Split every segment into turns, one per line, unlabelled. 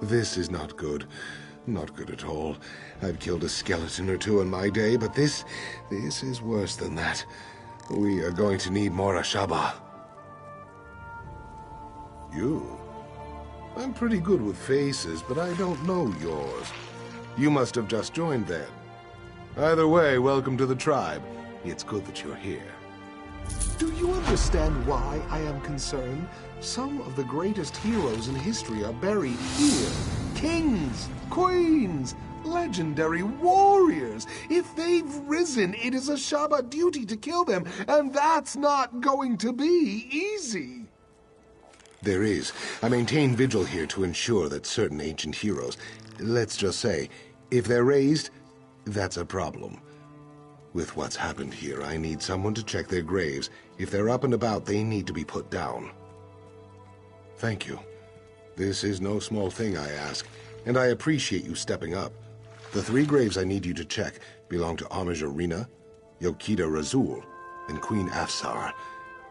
This is not good. Not good at all. I've killed a skeleton or two in my day, but this is worse than that. We are going to need more Ashaba. You? I'm pretty good with faces, but I don't know yours. You must have just joined then. Either way, welcome to the tribe. It's good that you're here. Do you understand why I am concerned? Some of the greatest heroes in history are buried here. Kings, queens, legendary warriors. If they've risen, it is Ashaba duty to kill them, and that's not going to be easy. There is. I maintain vigil here to ensure that certain ancient heroes, let's just say, if they're raised, that's a problem. With what's happened here, I need someone to check their graves. If they're up and about, they need to be put down. Thank you. This is no small thing, I ask, and I appreciate you stepping up. The 3 graves I need you to check belong to Armajorina, Yokida Razul, and Queen Afsar.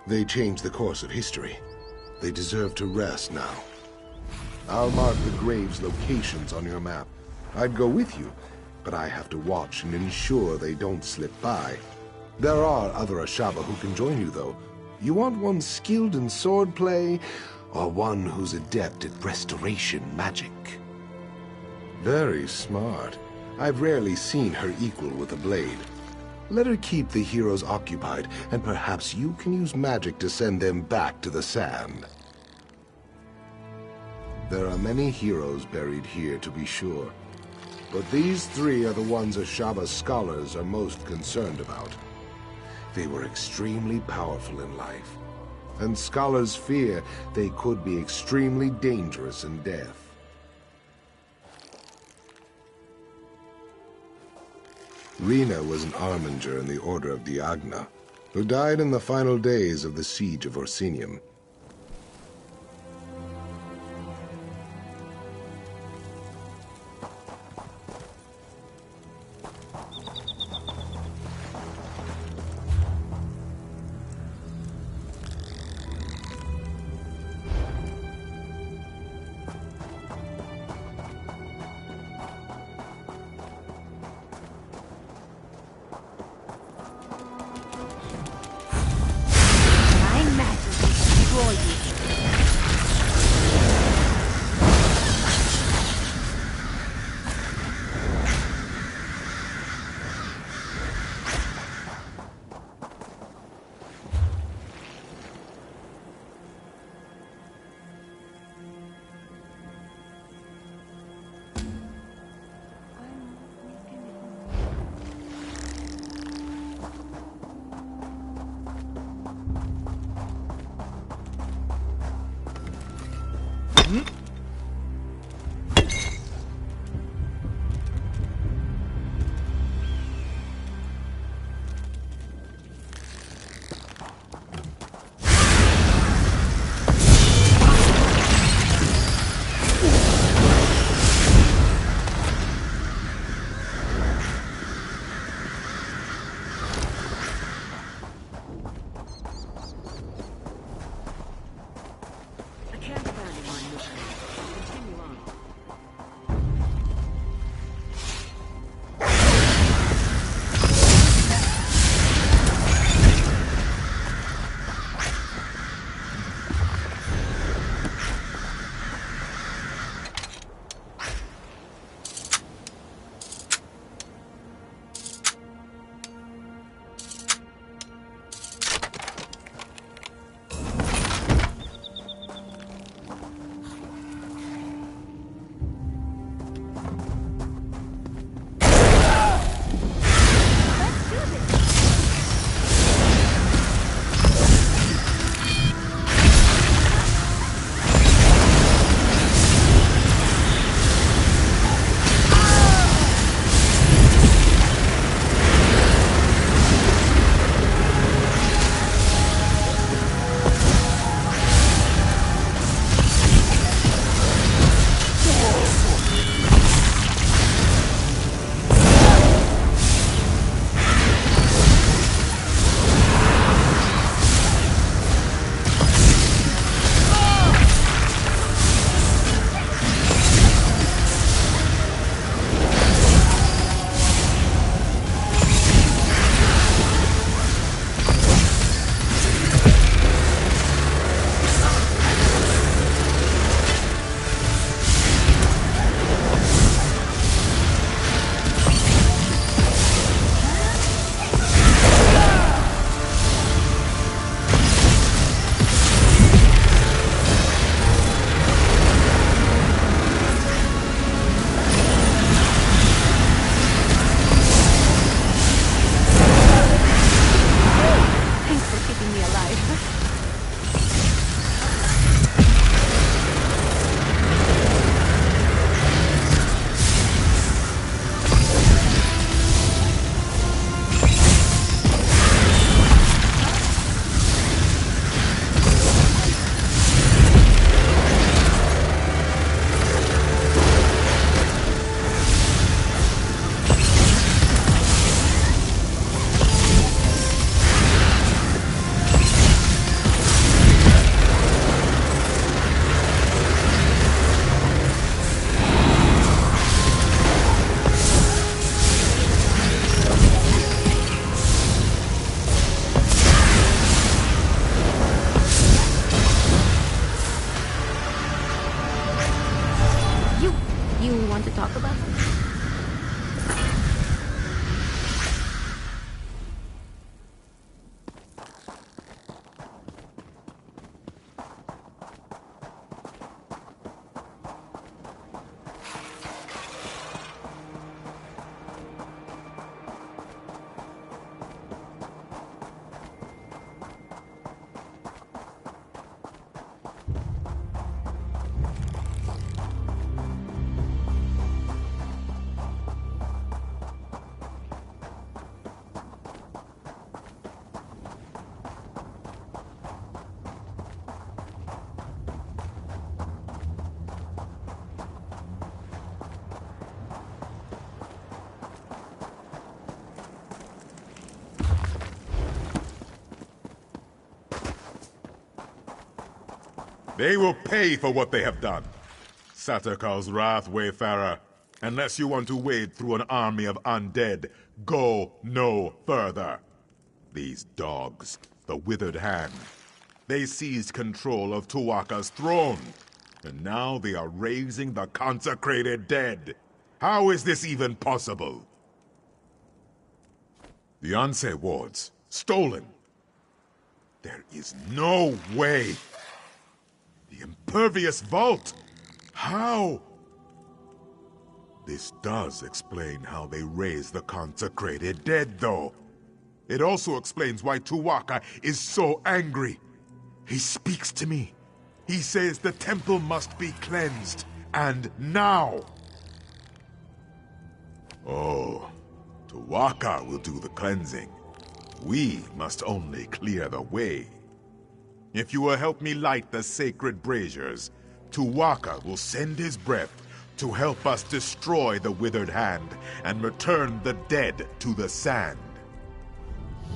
They changed the course of history. They deserve to rest now. I'll mark the graves' locations on your map. I'd go with you, but I have to watch and ensure they don't slip by. There are other Ashaba who can join you, though. You want one skilled in swordplay, or one who's adept at restoration magic? Very smart. I've rarely seen her equal with a blade. Let her keep the heroes occupied, and perhaps you can use magic to send them back to the sand. There are many heroes buried here, to be sure. But these 3 are the ones Ashaba's scholars are most concerned about. They were extremely powerful in life, and scholars fear they could be extremely dangerous in death. Rena was an arminger in the Order of Diagna, who died in the final days of the siege of Orsinium.
something you want to talk about?
They will pay for what they have done. Satyrkal's wrath, Wayfarer. Unless you want to wade through an army of undead, go no further. These dogs, the Withered Hand, they seized control of Tuwaka's throne, and now they are raising the consecrated dead. How is this even possible? The Anse wards, stolen. There is no way. The impervious vault! How? This does explain how they raise the consecrated dead, though. It also explains why Tuwaka is so angry. He speaks to me. He says the temple must be cleansed, and now! Oh, Tuwaka will do the cleansing. We must only clear the way. If you will help me light the sacred braziers, Tuwaka will send his breath to help us destroy the Withered Hand and return the dead to the sand.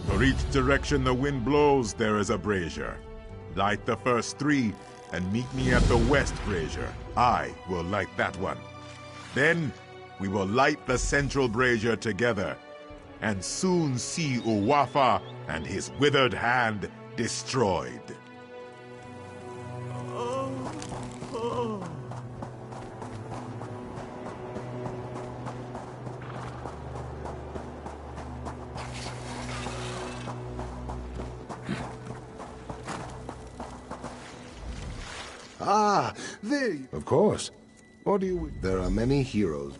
For each direction the wind blows, there is a brazier. Light the first 3 and meet me at the west brazier. I will light that one. Then we will light the central brazier together and soon see Uwafa and his Withered Hand destroyed.
Ah, there you... Of course. What do you... There are many heroes.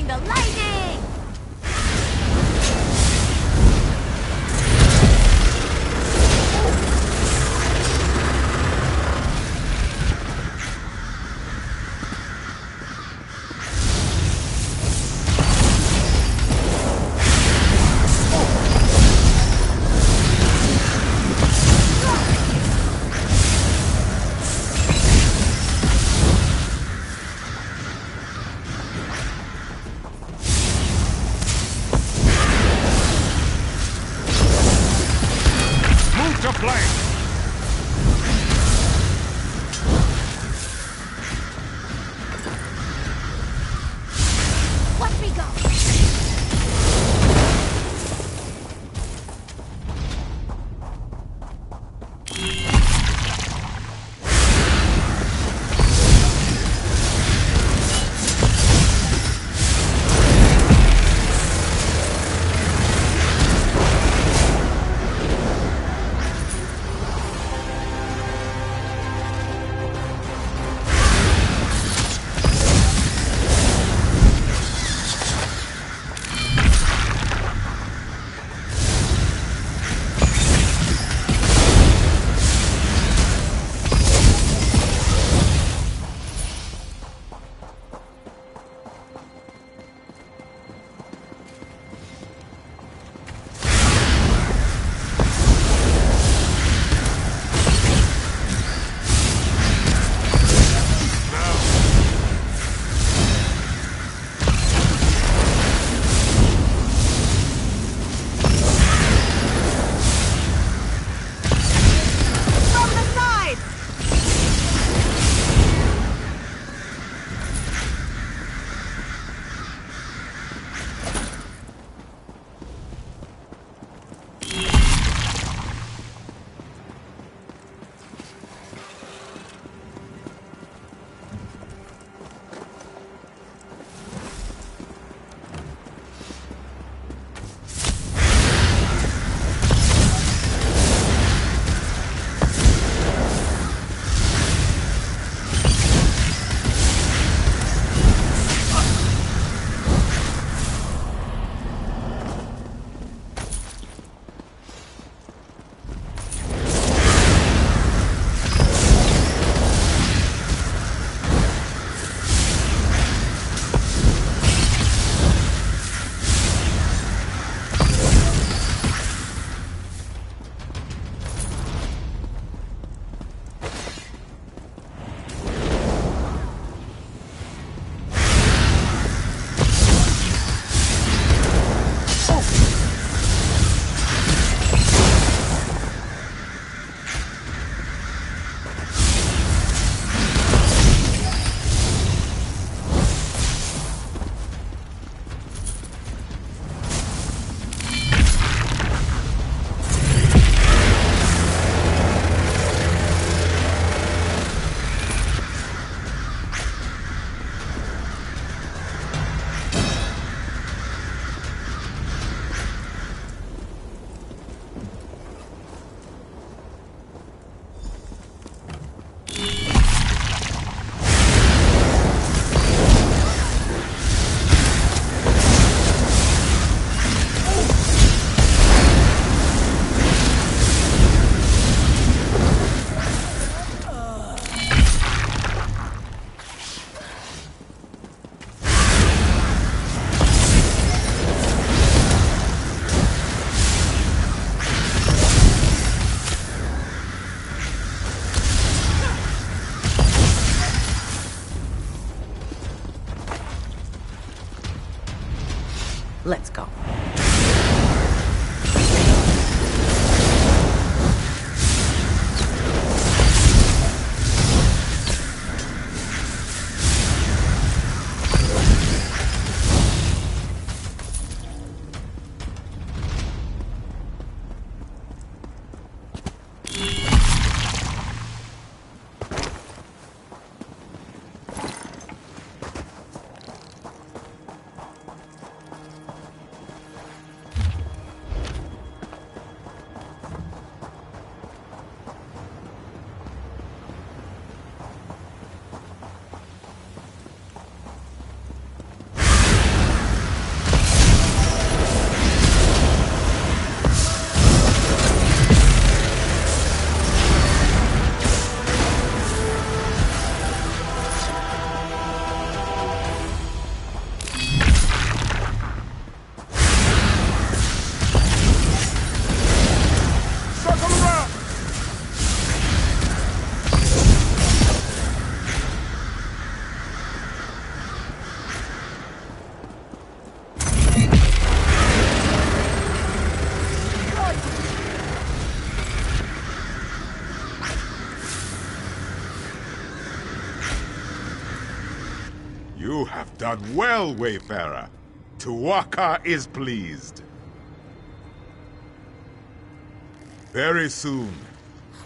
Bring the lightning!
To flank!
Watch me go!
Let's go.
You have done well, Wayfarer. Tuwaka is pleased. Very soon,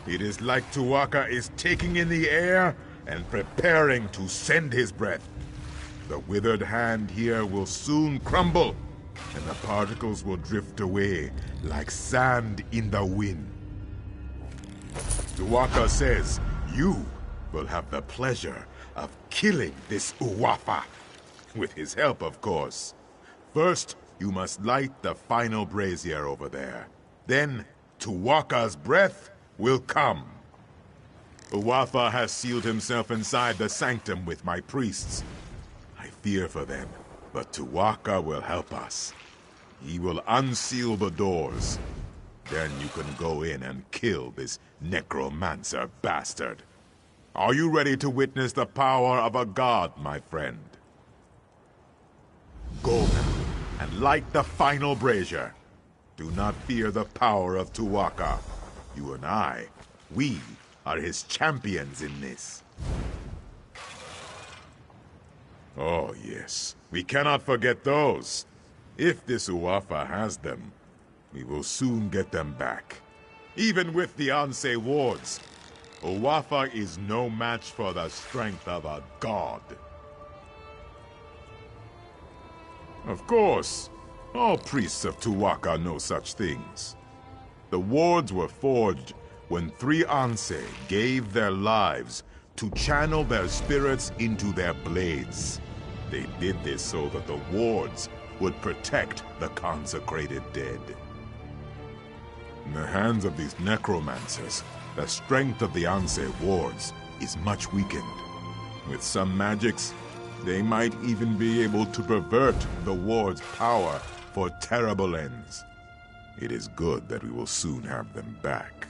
it is like Tuwaka is taking in the air and preparing to send his breath. The withered hand here will soon crumble, and the particles will drift away like sand in the wind. Tuwaka says you will have the pleasure of killing this Uwafa. With his help, of course. First, you must light the final brazier over there. Then, Tuwaka's breath will come. Uwafa has sealed himself inside the sanctum with my priests. I fear for them, but Tuwaka will help us. He will unseal the doors. Then you can go in and kill this necromancer bastard. Are you ready to witness the power of a god, my friend? Go now and light the final brazier. Do not fear the power of Tuwaka. You and I, we are his champions in this. Oh yes, we cannot forget those. If this Uwafa has them, we will soon get them back. Even with the Anse wards, Uwafa is no match for the strength of a god. Of course, all priests of Tuwaka know such things. The wards were forged when 3 Anse gave their lives to channel their spirits into their blades. They did this so that the wards would protect the consecrated dead. In the hands of these necromancers, the strength of the Anse wards is much weakened. With some magics, they might even be able to pervert the ward's power for terrible ends. It is good that we will soon have them back.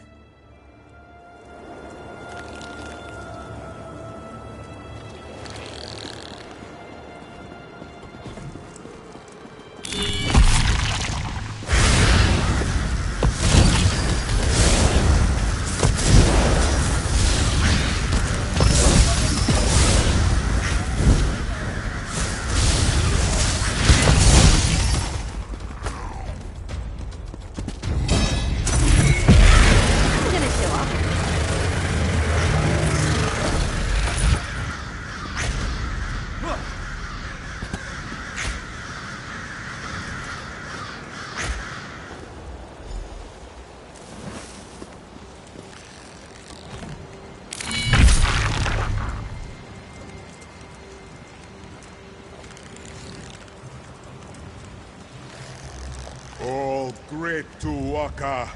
Oh, great Tuwaka,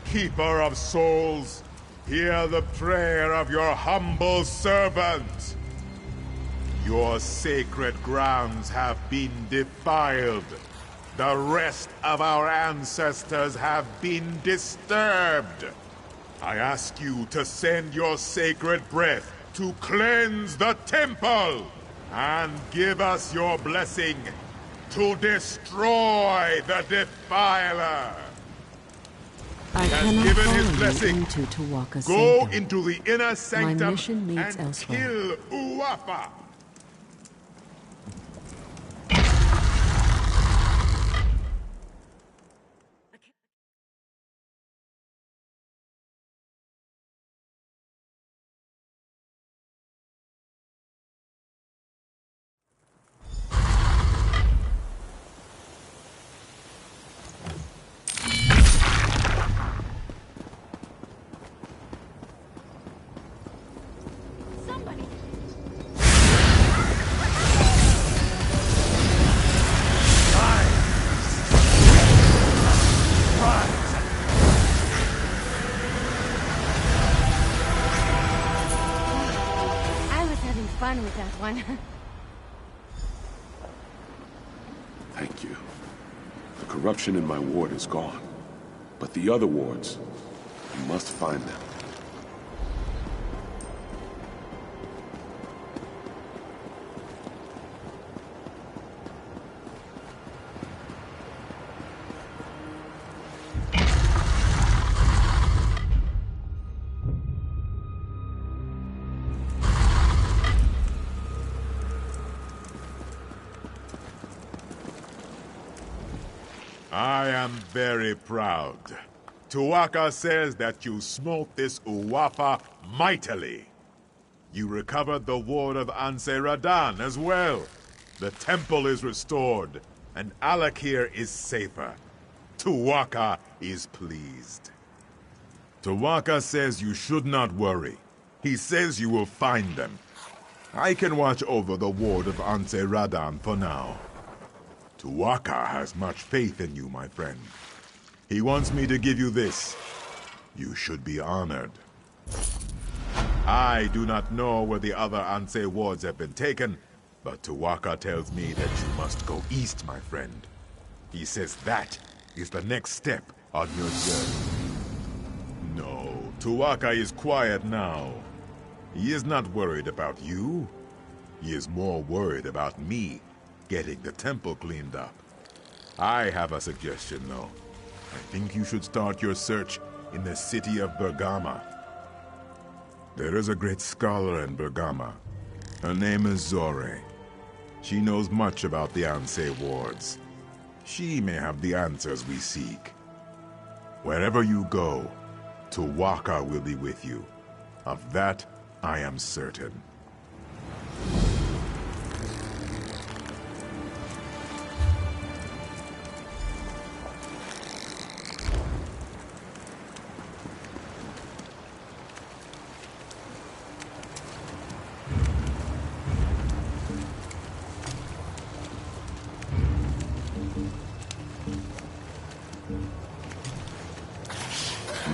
keeper of souls, hear the prayer of your humble servant. Your sacred grounds have been defiled. The rest of our ancestors have been disturbed. I ask you to send your sacred breath to cleanse the temple and give us your blessing to destroy the defiler.
I
He has given his blessing.
into Tuwaka's
Go
sanctum.
into the inner sanctum
mission meets
and
elsewhere.
kill Uwafa.
Fun with that one.
Thank you. The corruption in my ward is gone. But the other wards, you must find them.
I am very proud. Tuaka says that you smote this Uwapa mightily. You recovered the ward of Anse Radan as well. The temple is restored, and Alik'r is safer. Tuaka is pleased. Tuaka says you should not worry. He says you will find them. I can watch over the ward of Anse Radan for now. Tuaka has much faith in you, my friend. He wants me to give you this. You should be honored. I do not know where the other Anse wards have been taken, but Tuaka tells me that you must go east, my friend. He says that is the next step on your journey. No, Tuaka is quiet now. He is not worried about you. He is more worried about me getting the temple cleaned up. I have a suggestion, though. I think you should start your search in the city of Bergama. There is a great scholar in Bergama. Her name is Zore. She knows much about the Anse wards. She may have the answers we seek. Wherever you go, Tuaka will be with you. Of that, I am certain.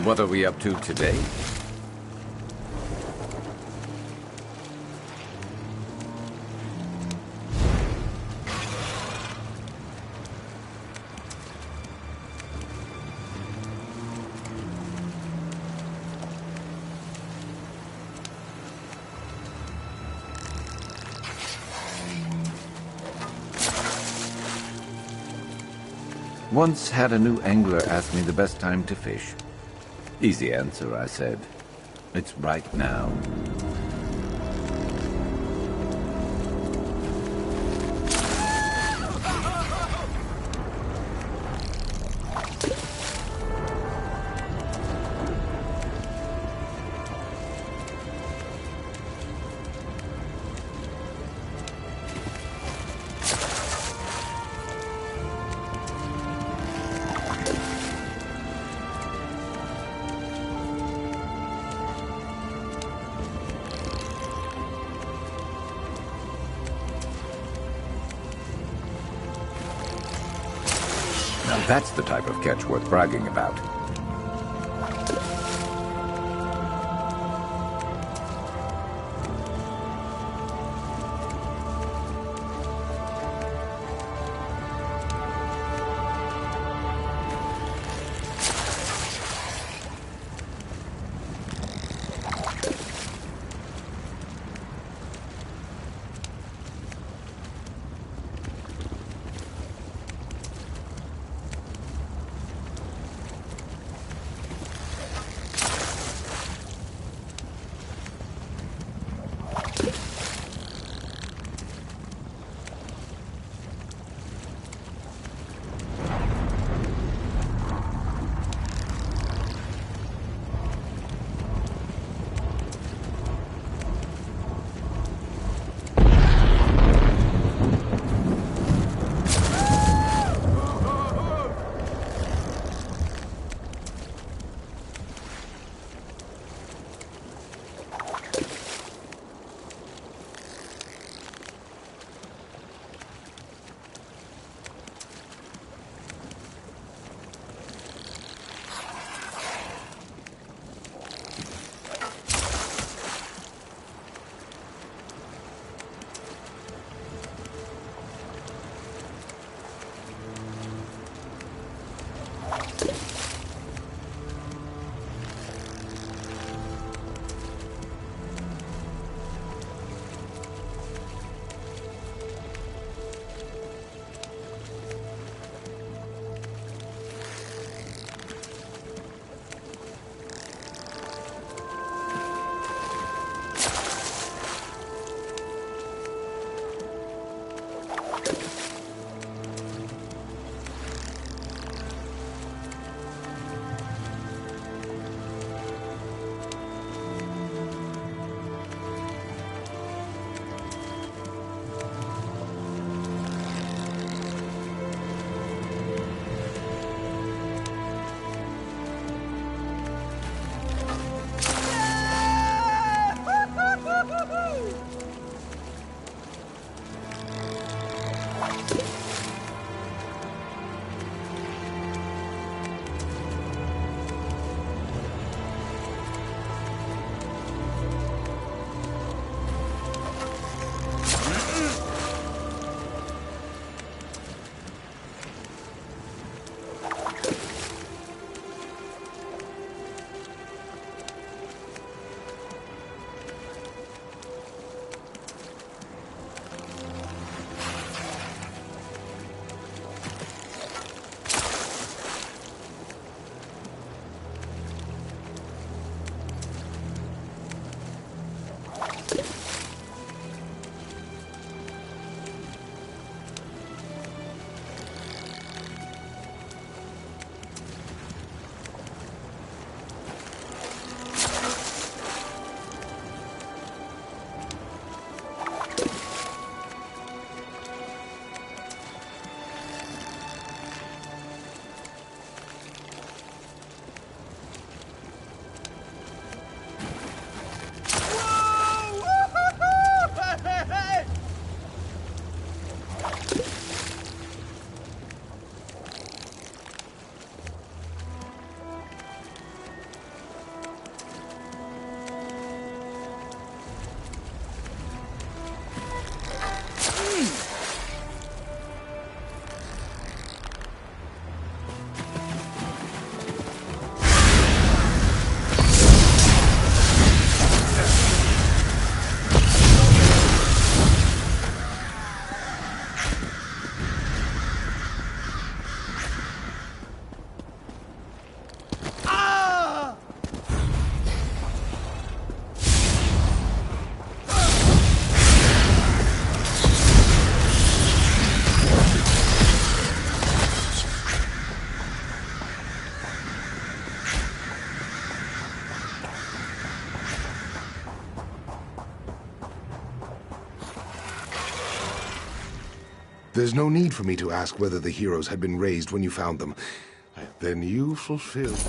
What are we up to today? Once had a new angler ask me the best time to fish. Easy answer, I said. It's right now. Now that's the type of catch worth bragging about.
There's no need for me to ask whether the heroes had been raised when you found them. Then you fulfilled.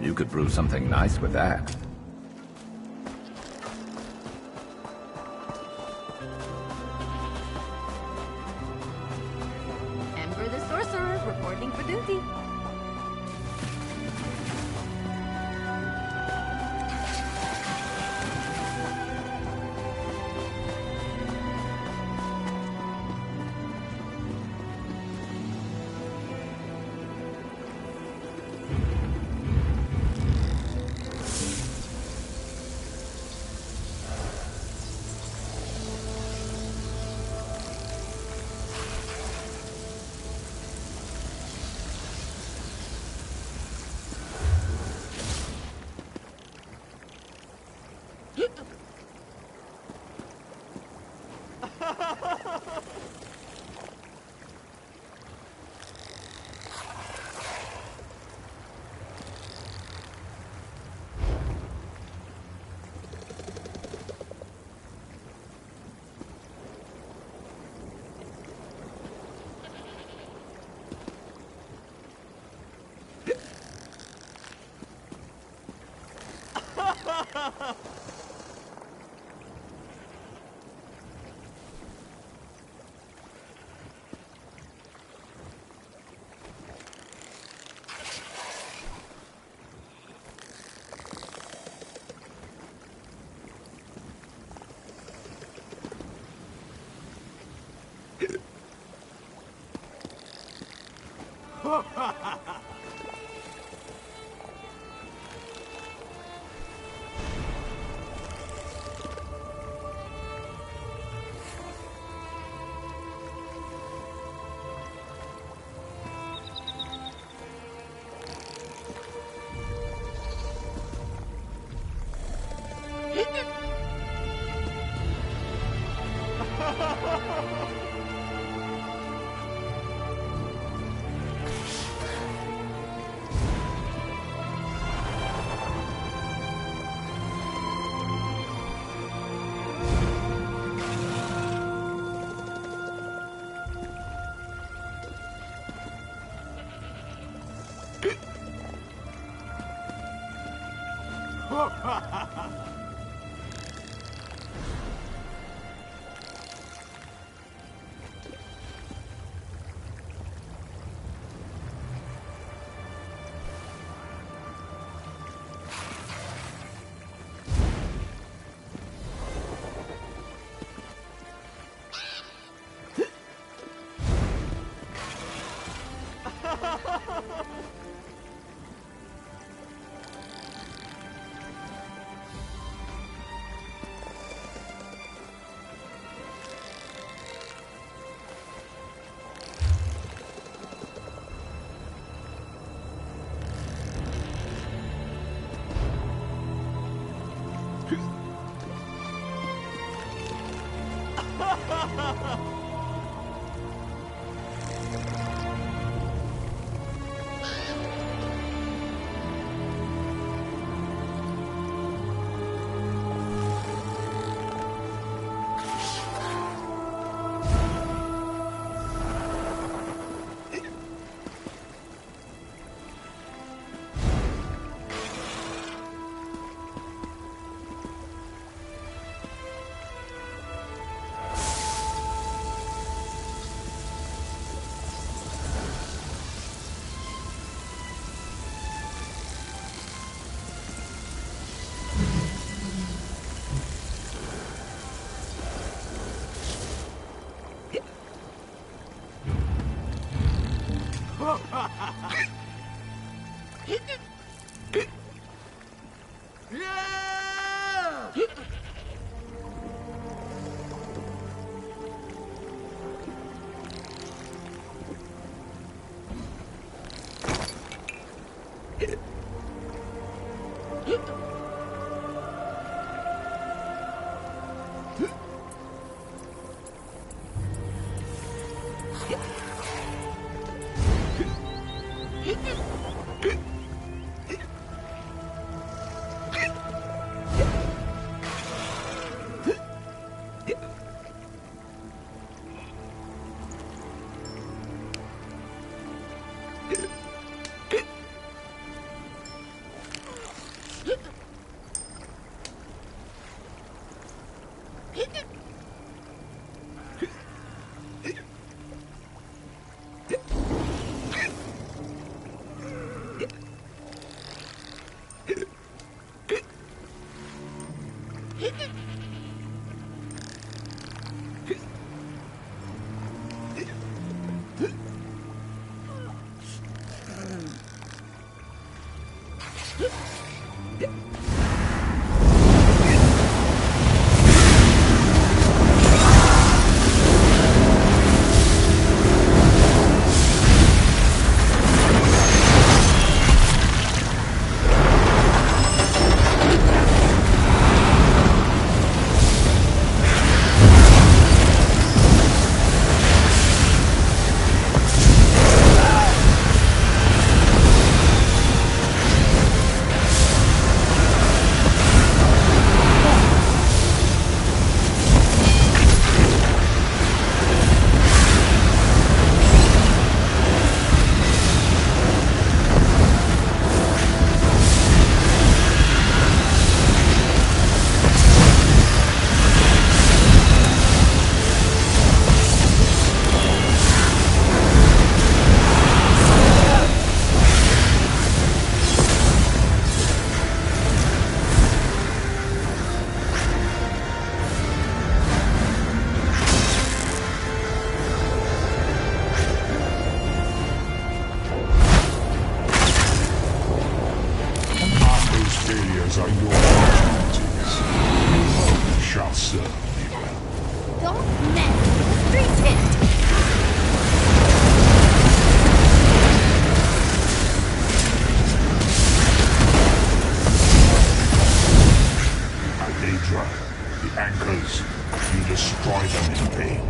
You could brew something nice with that.
Ember the Sorcerer reporting for duty.
Failures are your opportunities. You shall serve me well.
Don't mess with the street pit.
Alik'r, the anchors, you destroy them in vain.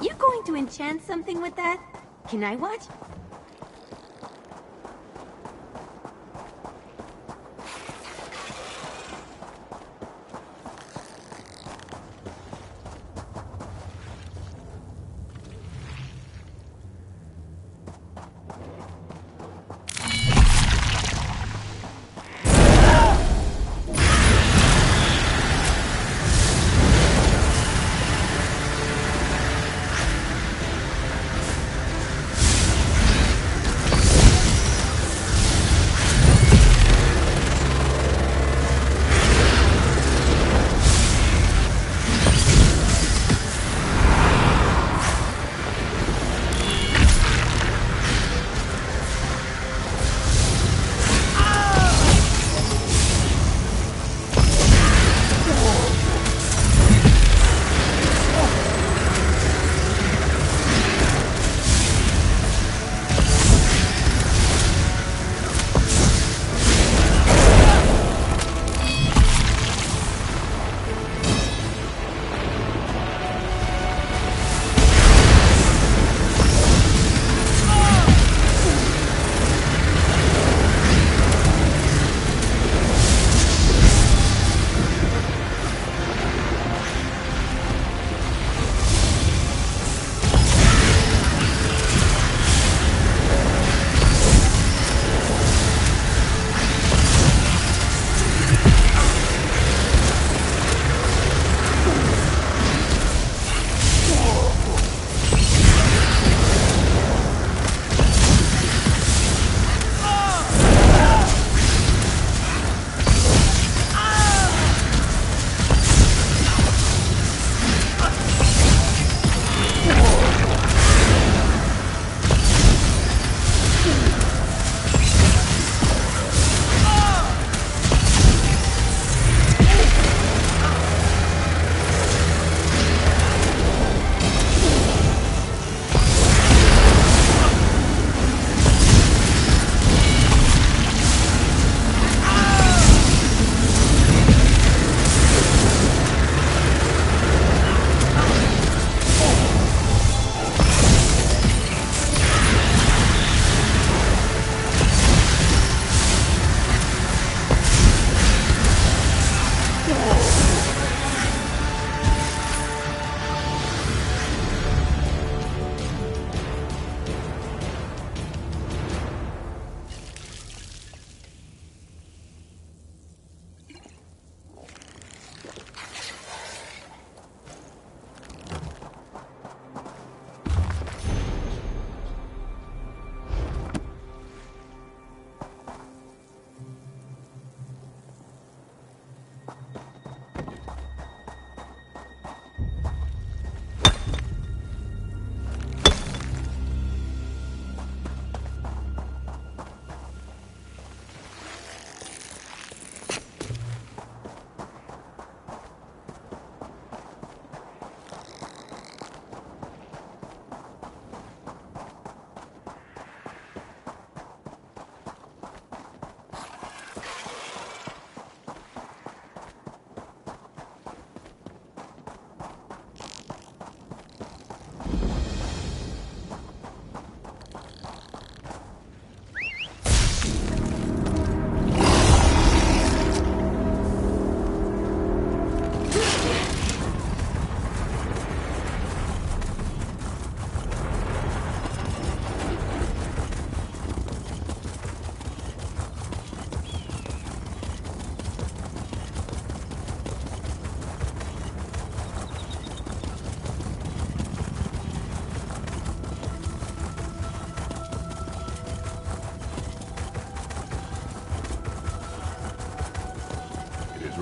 You going to enchant something with that? Can I watch?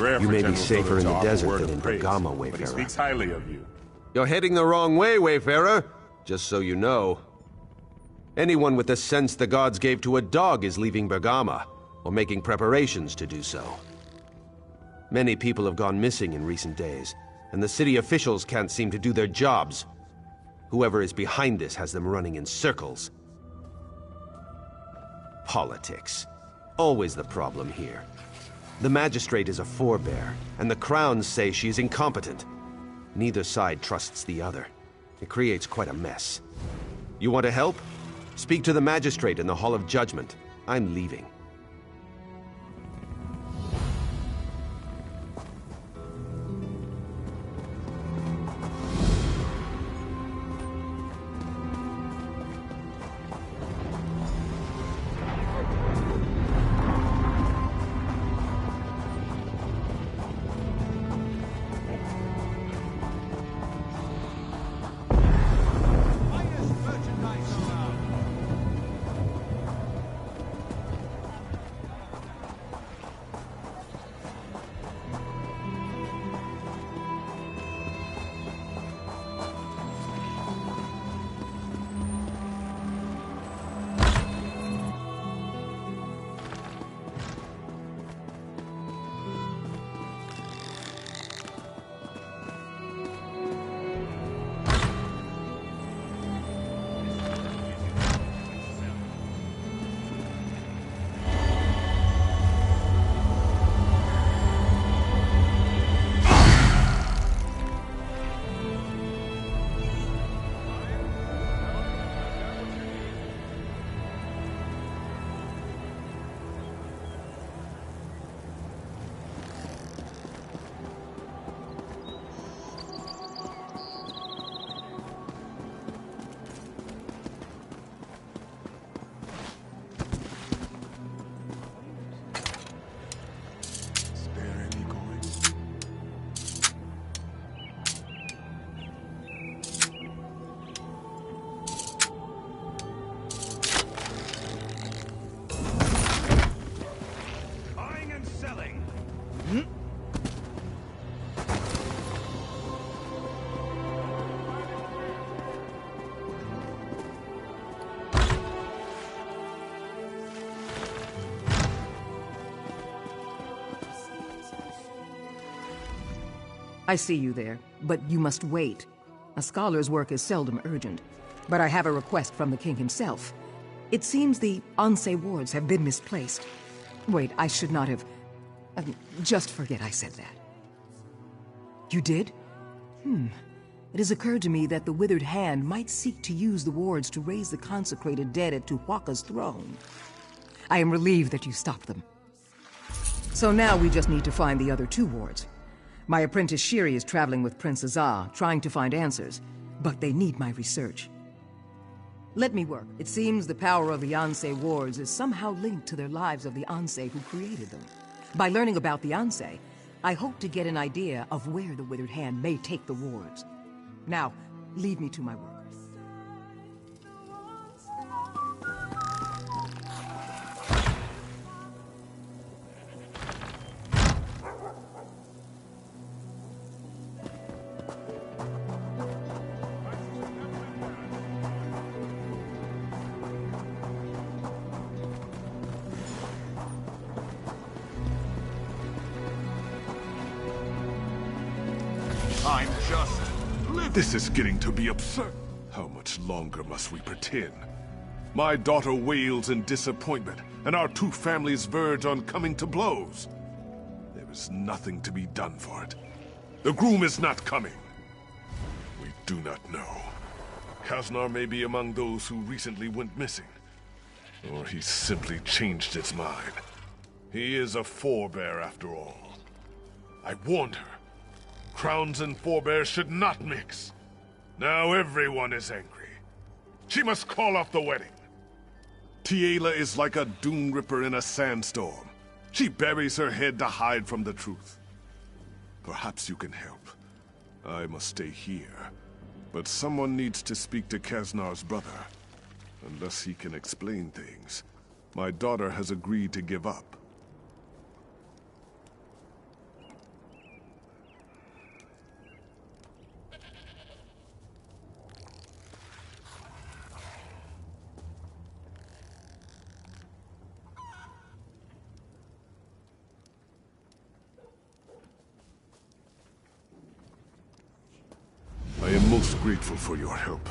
Rare
You
for
may be
General
safer
Soda
in
to
the
offer
desert
word
than
of
in
praise,
Bergamo,
but he
Wayfarer.
speaks highly of you.
You're heading the wrong way, Wayfarer. Just so you know. Anyone with the sense the gods gave to a dog is leaving Bergama, or making preparations to do so. Many people have gone missing in recent days, and the city officials can't seem to do their jobs. Whoever is behind this has them running in circles. Politics. Always the problem here. The magistrate is a forebear, and the crowns say she is incompetent. Neither side trusts the other. It creates quite a mess. You want to help? Speak to the magistrate in the Hall of Judgment. I'm leaving.
I see you there, but you must wait. A scholar's work is seldom urgent, but I have a request from the king himself. It seems the Anse wards have been misplaced. Wait, I should not have... just forget I said that. You did? It has occurred to me that the Withered Hand might seek to use the wards to raise the consecrated dead at Tuhuaca's throne. I am relieved that you stopped them. So now we just need to find the other two wards. My apprentice Shiri is traveling with Prince Azar, trying to find answers, but they need my research. Let me work. It seems the power of the Anse wards is somehow linked to their lives of the Anse who created them. By learning about the Anse, I hope to get an idea of where the Withered Hand may take the wards. Now, leave me to my work.
I'm just... This is getting to be absurd. How much longer must we pretend? My daughter wails in disappointment, and our two families verge on coming to blows. There is nothing to be done for it. The groom is not coming. We do not know. Kaznar may be among those who recently went missing. Or he simply changed his mind. He is a forebear after all. I warned her. Crowns and forebears should not mix. Now everyone is angry. She must call off the wedding. Tiela is like a dune ripper in a sandstorm. She buries her head to hide from the truth. Perhaps you can help. I must stay here. But someone needs to speak to Kaznar's brother. Unless he can explain things. My daughter has agreed to give up.
most grateful for your help.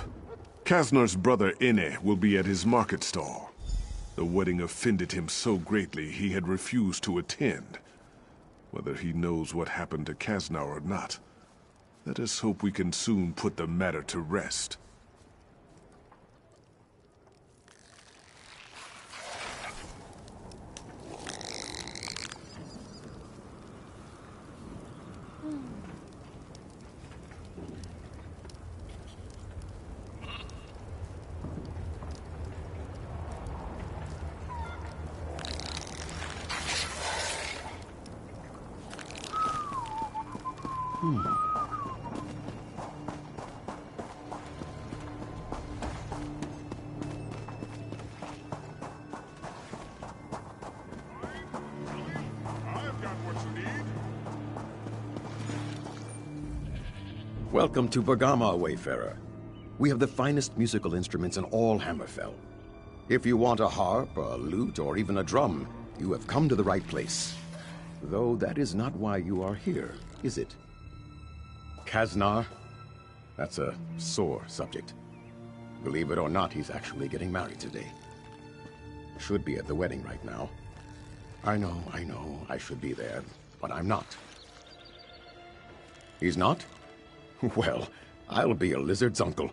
Kaznar's brother Ine will be at his market stall. The wedding offended him so greatly he had refused to attend. Whether he knows what happened to Kaznar or not, let us hope we can soon put the matter to rest.
Welcome to Bergama, Wayfarer. We have the finest musical instruments in all Hammerfell. If you want a harp, a lute, or even a drum, you have come to the right place. Though that is not why you are here, is it? Kaznar? That's a sore subject. Believe it or not, he's actually getting married today. Should be at the wedding right now. I know, I should be there, but I'm not. He's not? Well, I'll be a lizard's uncle.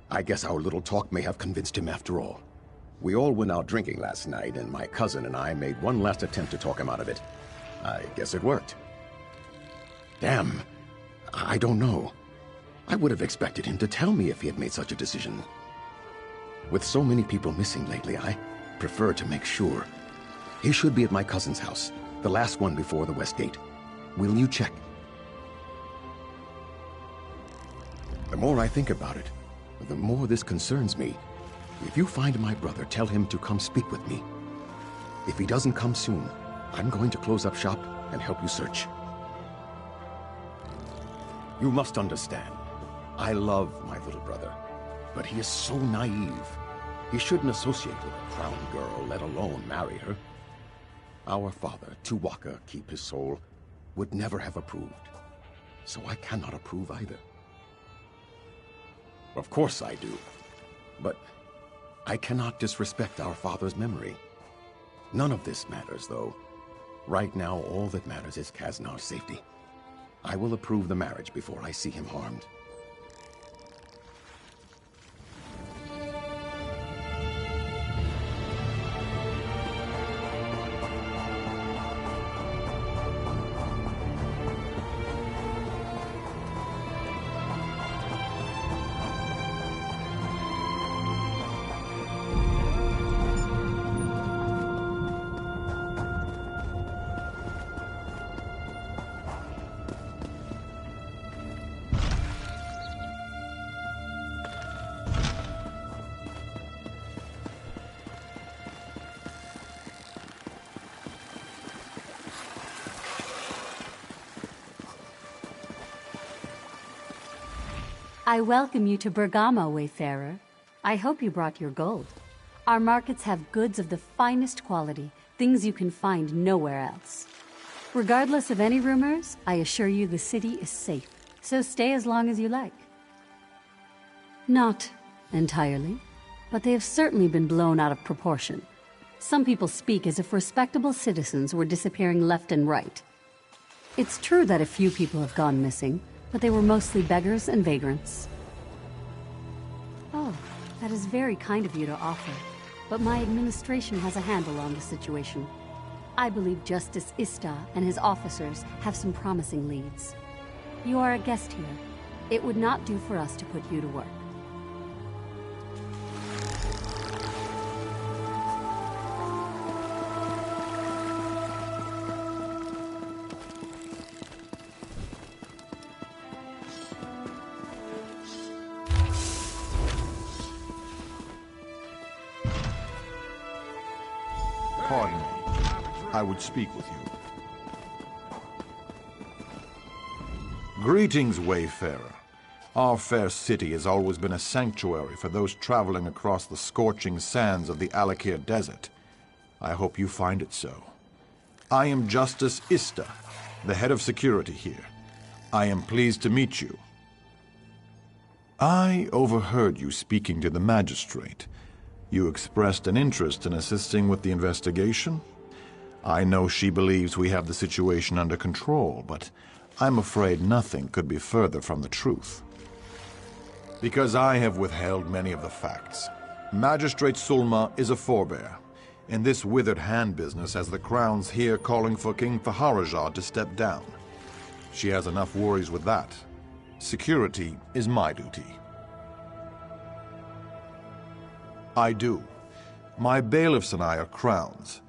I guess our little talk may have convinced him after all. We all went out drinking last night, and my cousin and I made one last attempt to talk him out of it. I guess it worked. Damn. I don't know. I would have expected him to tell me if he had made such a decision. With so many people missing lately, I prefer to make sure. He should be at my cousin's house, the last one before the West Gate. Will you check? The more I think about it, the more this concerns me. If you find my brother, tell him to come speak with me. If he doesn't come soon, I'm going to close up shop and help you search. You must understand, I love my little brother, but he is so naive. He shouldn't associate with a crown girl, let alone marry her. Our father, Tuwaka, keep his soul, would never have approved. So I cannot approve either. Of course I do. But I cannot disrespect our father's memory. None of this matters, though. Right now, all that matters is Kaznar's safety. I will approve the marriage before I see him harmed.
I welcome you to Bergama, Wayfarer. I hope you brought your gold. Our markets have goods of the finest quality, things you can find nowhere else. Regardless of any rumors, I assure you the city is safe, so stay as long as you like. Not entirely, but they have certainly been blown out of proportion. Some people speak as if respectable citizens were disappearing left and right. It's true that a few people have gone missing, but they were mostly beggars and vagrants. Oh, that is very kind of you to offer, but my administration has a handle on the situation. I believe Justice Ista and his officers have some promising leads. You are a guest here. It would not do for us to put you to work.
Pardon me. I would speak with you. Greetings, Wayfarer. Our fair city has always been a sanctuary for those traveling across the scorching sands of the Alik'r desert. I hope you find it so. I am Justice Ista, the head of security here. I am pleased to meet you. I overheard you speaking to the magistrate. You expressed an interest in assisting with the investigation. I know she believes we have the situation under control, but I'm afraid nothing could be further from the truth. Because I have withheld many of the facts. Magistrate Sulma is a forebear. In this withered hand business has the Crown's here calling for King Faharajah to step down. She has enough worries with that. Security is my duty. I do. My bailiffs and I are crowns.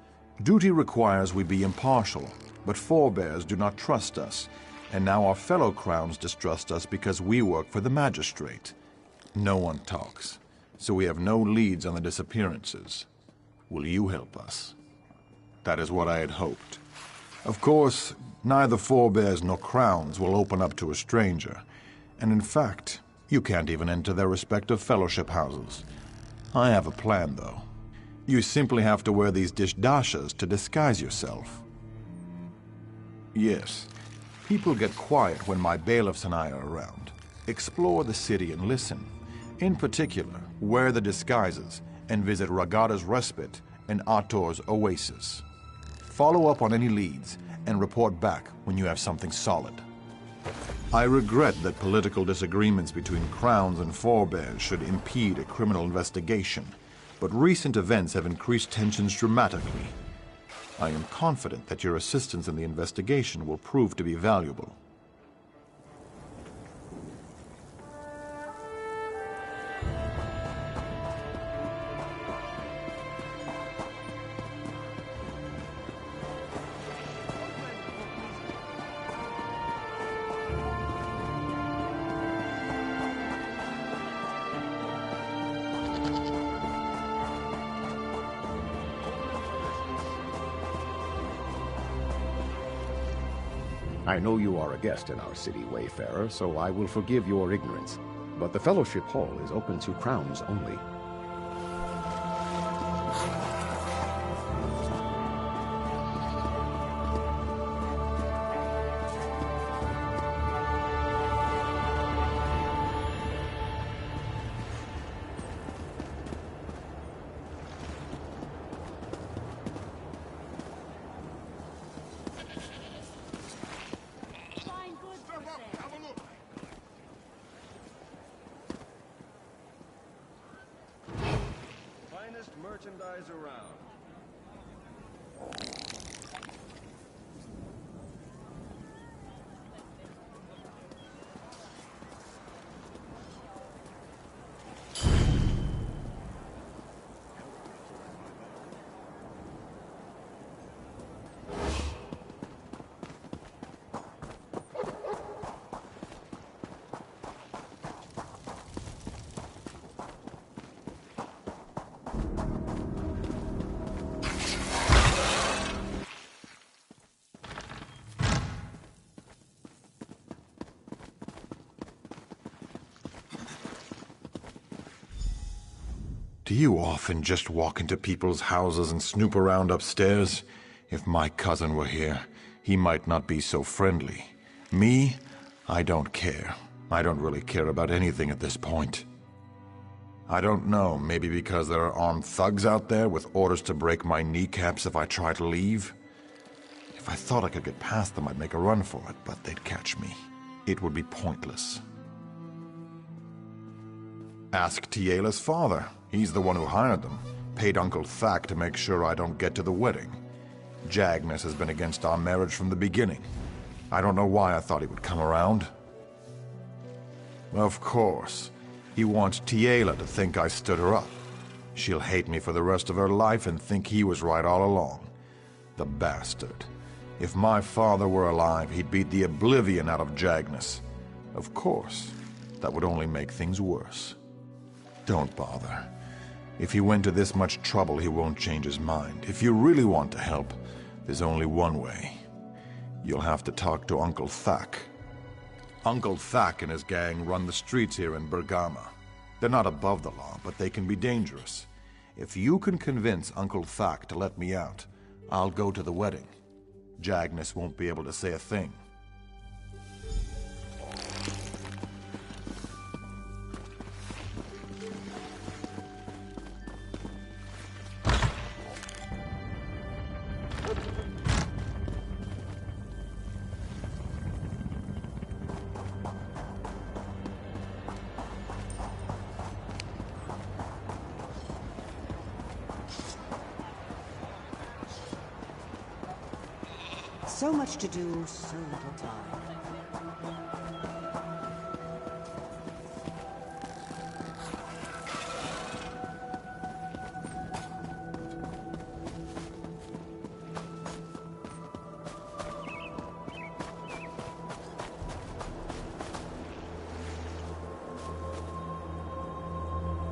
Duty requires we be impartial, but forebears do not trust us, and now our fellow crowns distrust us because we work for the magistrate. No one talks, so we have no leads on the disappearances. Will you help us? That is what I had hoped. Of course, neither forebears nor crowns will open up to a stranger, and in fact, you can't even enter their respective fellowship houses. I have a plan, though. You simply have to wear these dishdashas to disguise yourself. Yes, people get quiet when my bailiffs and I are around. Explore the city and listen. In particular, wear the disguises and visit Ragada's Respite and Ator's Oasis. Follow up on any leads and report back when you have something solid. I regret that political disagreements between crowns and forebears should impede a criminal investigation, but recent events have increased tensions dramatically. I am confident that your assistance in the investigation will prove to be valuable.
I know you are a guest in our city, Wayfarer, so I will forgive your ignorance. But the Fellowship Hall is open to crowns only.
Merchandise around.
Do you often just walk into people's houses and snoop around upstairs? If my cousin were here, he might not be so friendly. Me? I don't care. I don't really care about anything at this point. I don't know, maybe because there are armed thugs out there with orders to break my kneecaps if I try to leave? If I thought I could get past them, I'd make a run for it, but they'd catch me. It would be pointless. Ask Tiela's father. He's the one who hired them. Paid Uncle Thack to make sure I don't get to the wedding. Jagnus has been against our marriage from the beginning. I don't know why I thought he would come around. Of course. He wants Tiela to think I stood her up. She'll hate me for the rest of her life and think he was right all along. The bastard. If my father were alive, he'd beat the oblivion out of Jagnus. Of course. That would only make things worse. Don't bother. If he went to this much trouble, he won't change his mind. If you really want to help, there's only one way. You'll have to talk to Uncle Thack. Uncle Thack and his gang run the streets here in Bergama. They're not above the law, but they can be dangerous. If you can convince Uncle Thack to let me out, I'll go to the wedding. Jagnus won't be able to say a thing.
So much to do, so little time.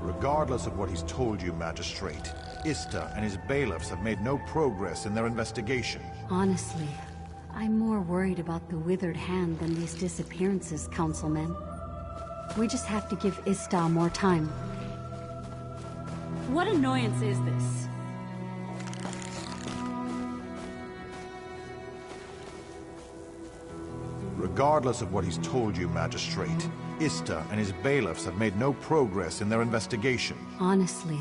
Regardless of what he's told you, Magistrate, Ista and his bailiffs have made no progress in their investigation.
Honestly, I'm more worried about the withered hand than these disappearances, Councilman. We just have to give Ista more time.
What annoyance is this?
Regardless of what he's told you, Magistrate, Ista and his bailiffs have made no progress in their investigation.
Honestly,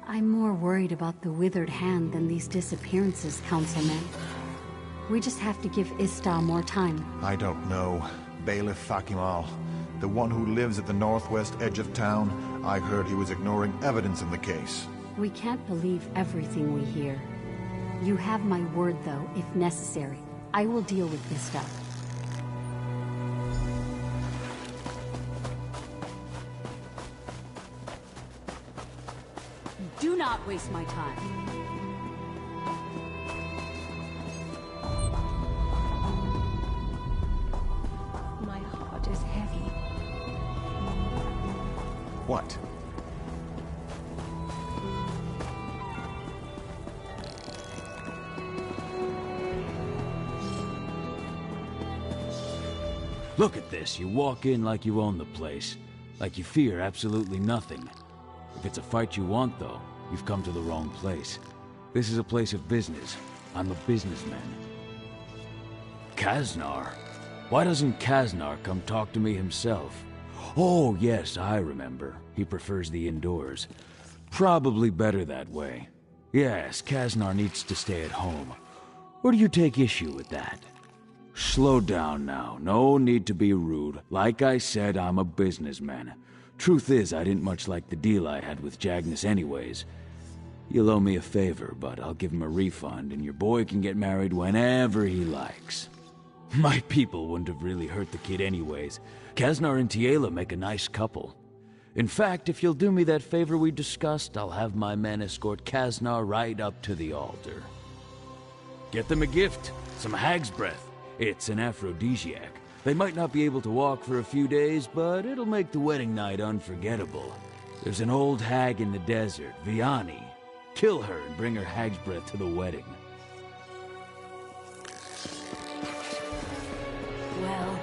I'm more worried about the withered hand than these disappearances, Councilman. We just have to give Ista more time.
I don't know. Bailiff Fakimal, the one who lives at the northwest edge of town, I heard he was ignoring evidence in the case.
We can't believe everything we hear. You have my word, though, if necessary. I will deal with Ista.
Do not waste my time.
My heart is heavy.
What?
Look at this. You walk in like you own the place. Like you fear absolutely nothing. If it's a fight you want, though, you've come to the wrong place. This is a place of business. I'm a businessman. Kaznar? Why doesn't Kaznar come talk to me himself? Oh, yes, I remember. He prefers the indoors. Probably better that way. Yes, Kaznar needs to stay at home. Or do you take issue with that? Slow down now. No need to be rude. Like I said, I'm a businessman. Truth is, I didn't much like the deal I had with Jagnus anyways. You'll owe me a favor, but I'll give him a refund, and your boy can get married whenever he likes. My people wouldn't have really hurt the kid anyways. Kaznar and Tiela make a nice couple. In fact, if you'll do me that favor we discussed, I'll have my men escort Kaznar right up to the altar. Get them a gift, some hag's breath. It's an aphrodisiac. They might not be able to walk for a few days, but it'll make the wedding night unforgettable. There's an old hag in the desert, Vianney. Kill her and bring her hag's breath to the wedding.
Well...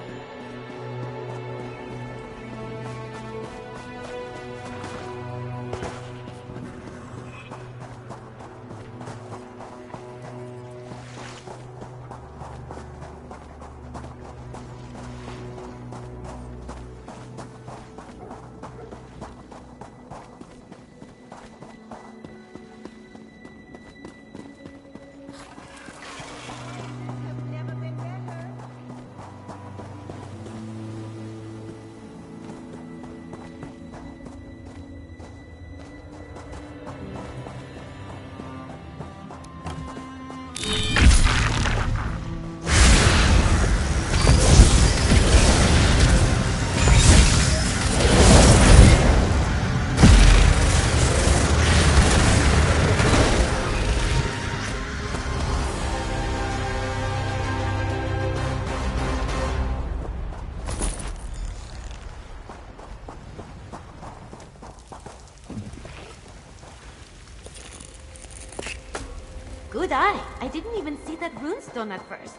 Good eye. I didn't even see that runestone at first.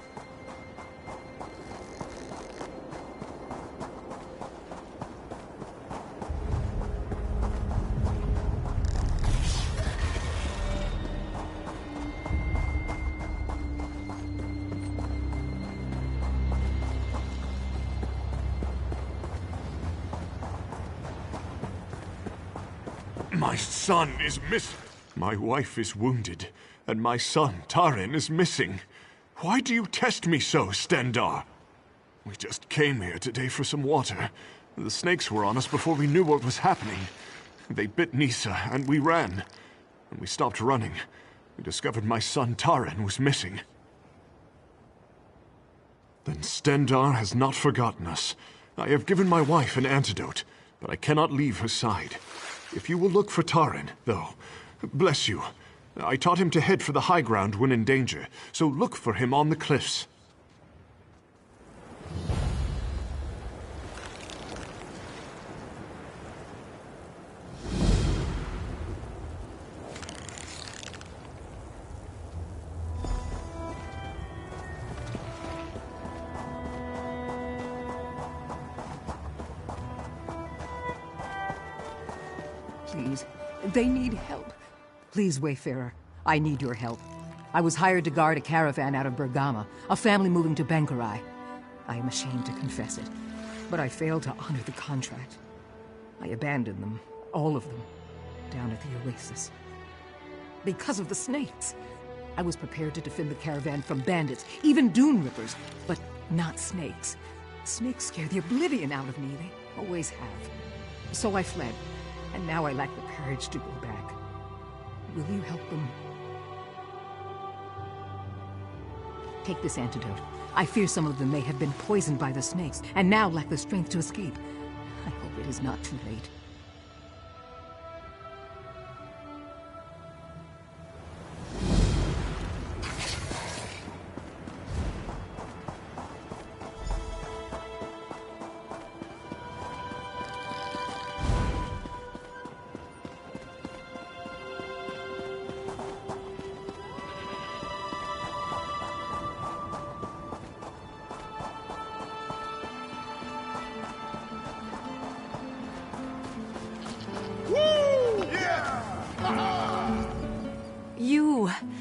My son is missing. My wife is wounded, and my son, Tarin, is missing. Why do you test me so, Stendar? We just came here today for some water. The snakes were on us before we knew what was happening. They bit Nisa, and we ran. When we stopped running, we discovered my son, Tarin, was missing. Then Stendarr has not forgotten us. I have given my wife an antidote, but I cannot leave her side. If you will look for Tarin, though, bless you. I taught him to head for the high ground when in danger, so look for him on the cliffs.
Please, they need help. Please, Wayfarer, I need your help. I was hired to guard a caravan out of Bergama, a family moving to Bankarai. I am ashamed to confess it, but I failed to honor the contract. I abandoned them, all of them, down at the oasis. Because of the snakes. I was prepared to defend the caravan from bandits, even dune rippers, but not snakes. Snakes scare the oblivion out of me, they always have. So I fled, and now I lack the courage to go back. Will you help them? Take this antidote. I fear some of them may have been poisoned by the snakes, and now lack the strength to escape. I hope it is not too late.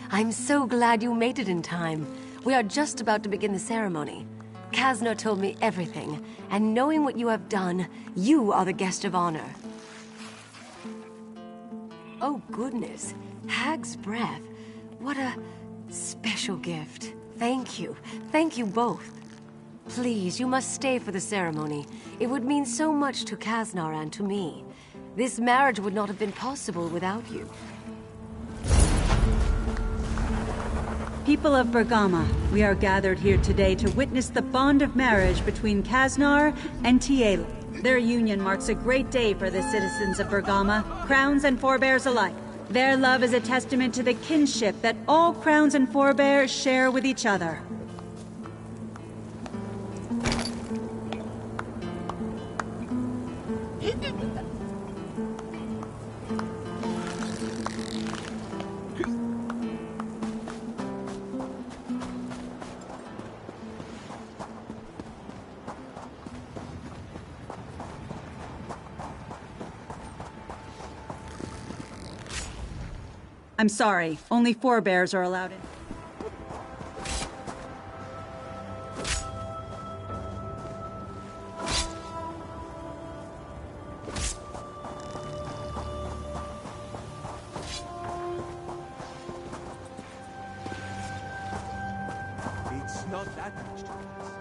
I'm so glad you made it in time. We are just about to begin the ceremony. Kasner told me everything, and knowing what you have done, you are the guest of honor. Oh goodness, Hag's breath. What a special gift. Thank you. Thank you both. Please, you must stay for the ceremony. It would mean so much to Kasner and to me. This marriage would not have been possible without you.
People of Bergama, we are gathered here today to witness the bond of marriage between Kasner and Tiela. Their union marks a great day for the citizens of Bergama, crowns and forebears alike. Their love is a testament to the kinship that all crowns and forebears share with each other. I'm sorry, only forebears are allowed in.
It's not that much to ask.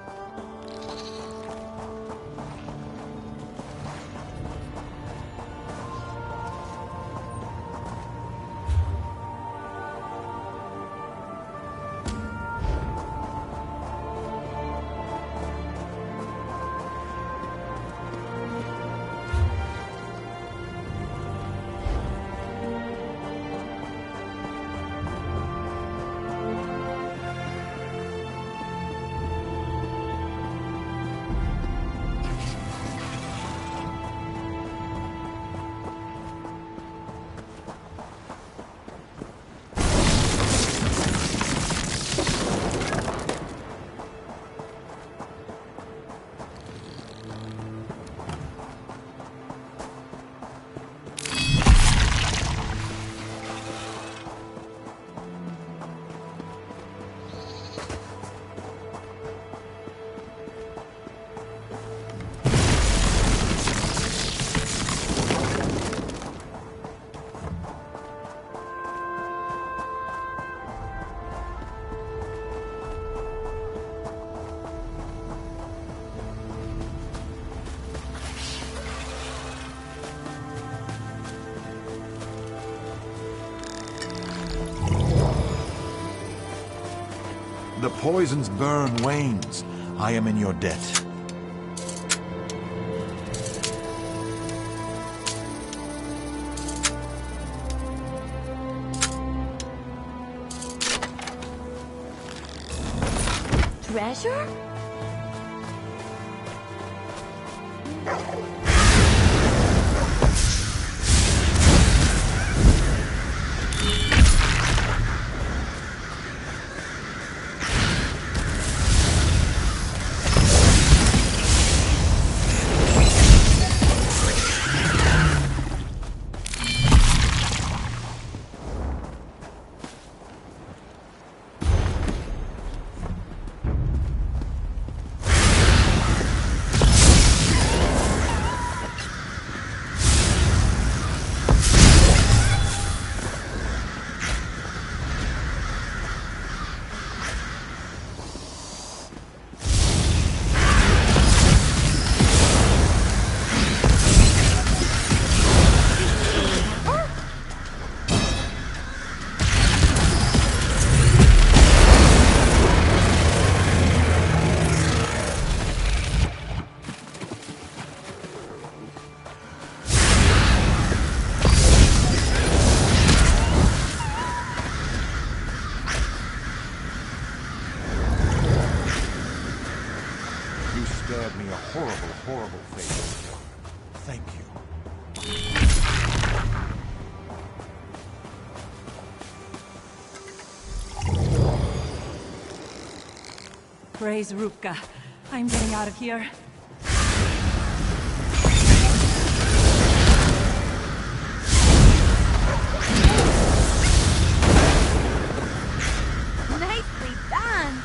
The poison's burn wanes. I am in your debt.
Treasure?
Spared me a horrible, horrible fate. Thank you.
Praise Rupka. I'm getting out of here.
Nicely done!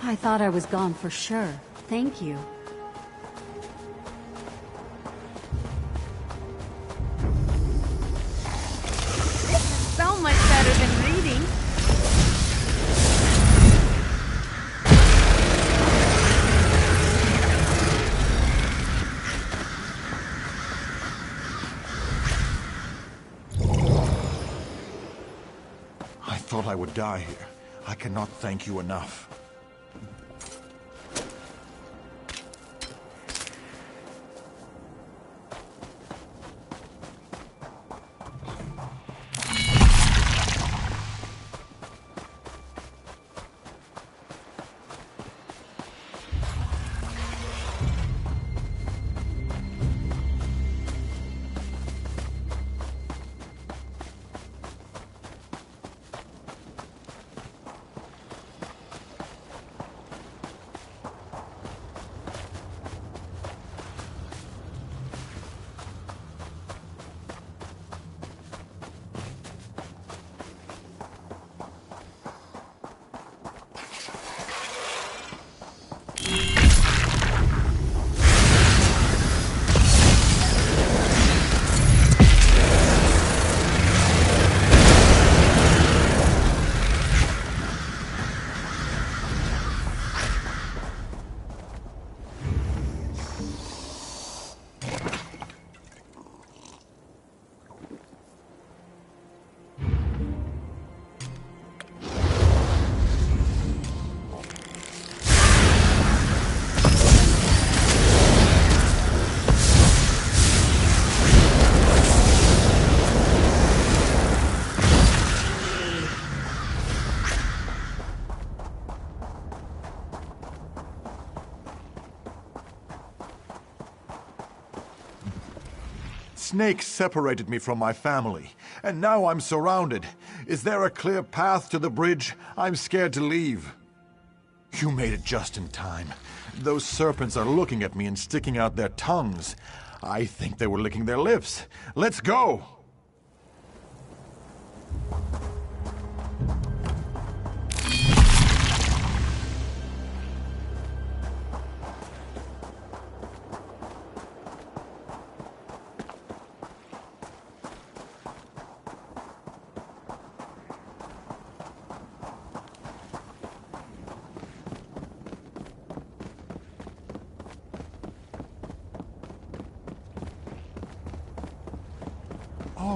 I thought I was gone for sure. Thank you.
This is so much better than reading.
I thought I would die here. I cannot thank you enough. Snakes separated me from my family, and now I'm surrounded. Is there a clear path to the bridge? I'm scared to leave. You made it just in time. Those serpents are looking at me and sticking out their tongues. I think they were licking their lips. Let's go!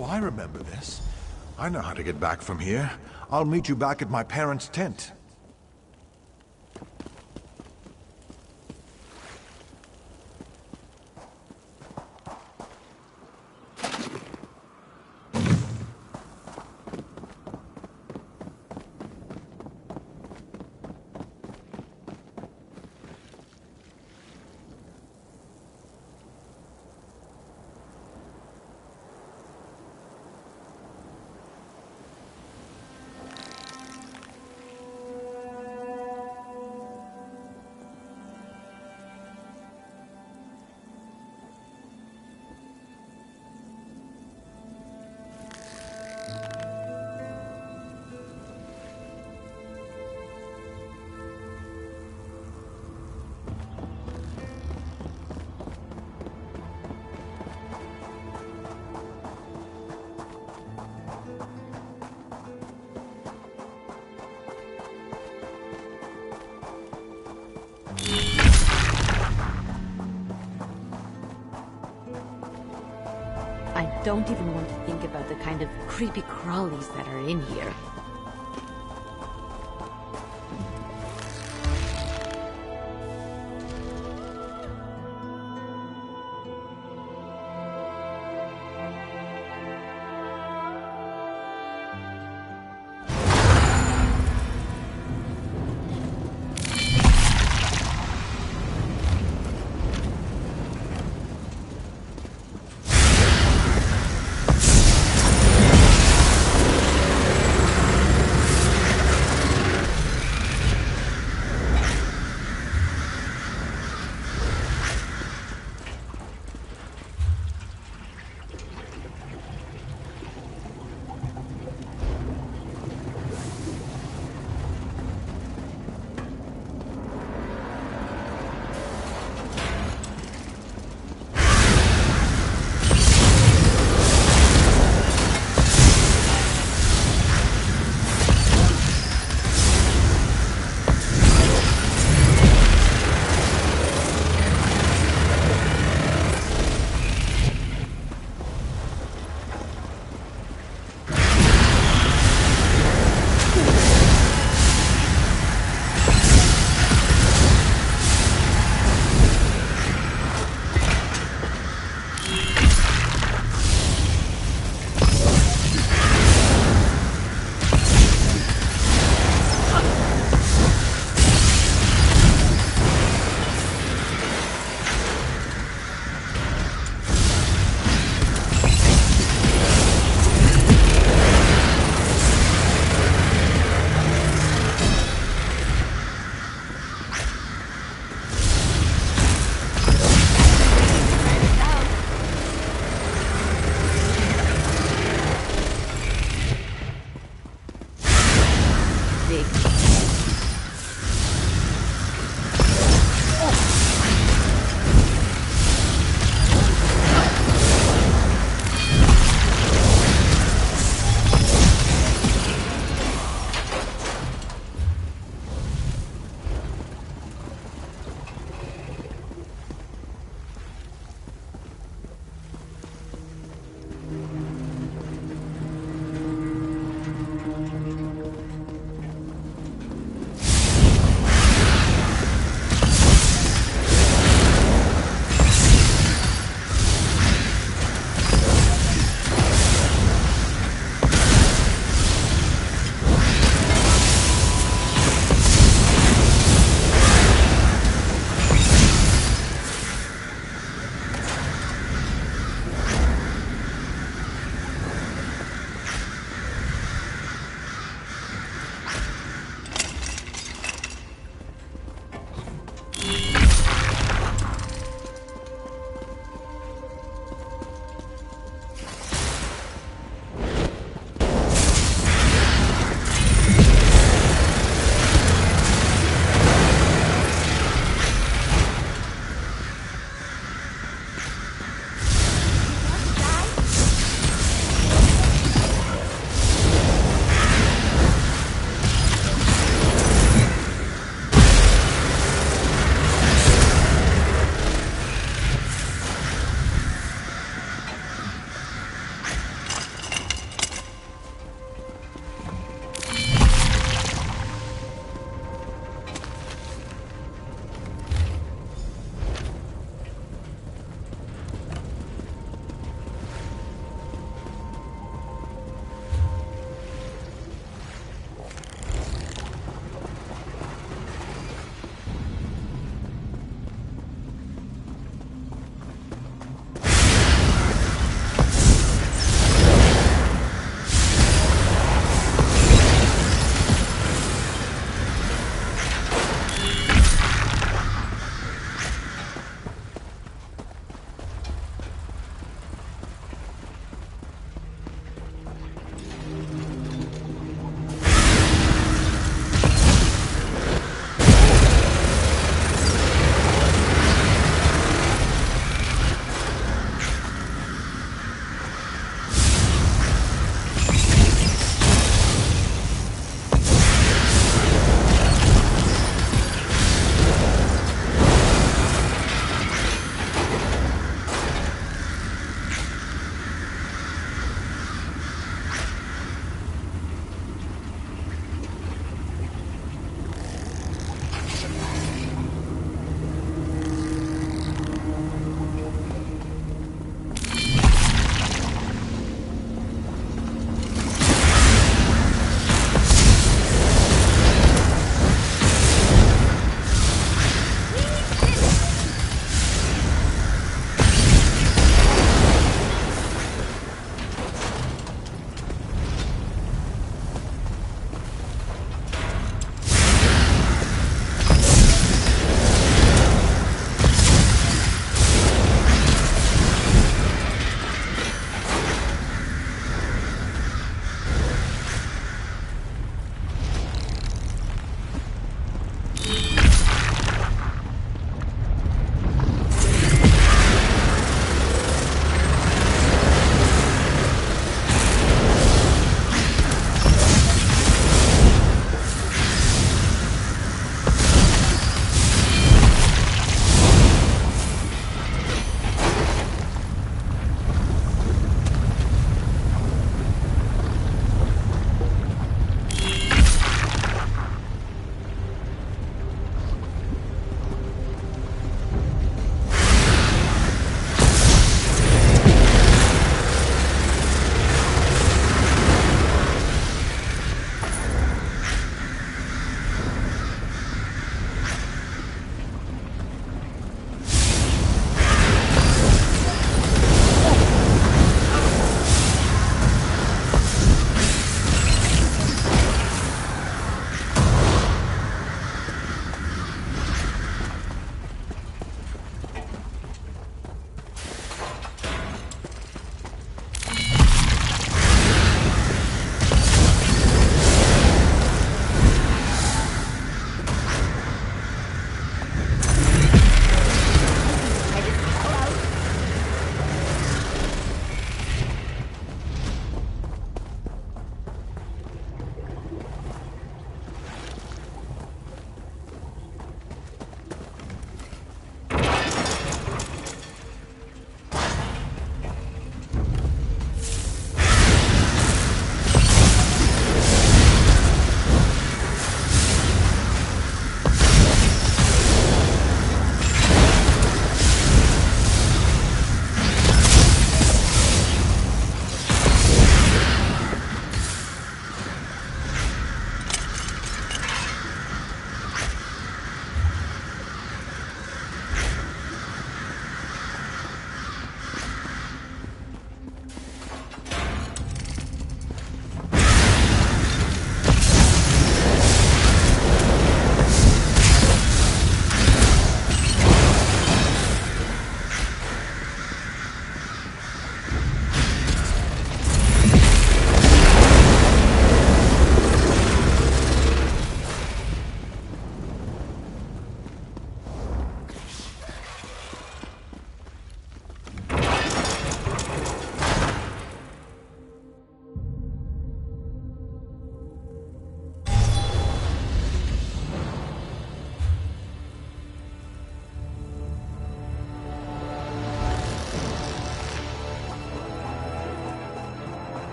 Oh, I remember this. I know how to get back from here. I'll meet you back at my parents' tent.
I don't even want to think about the kind of creepy crawlies that are in here.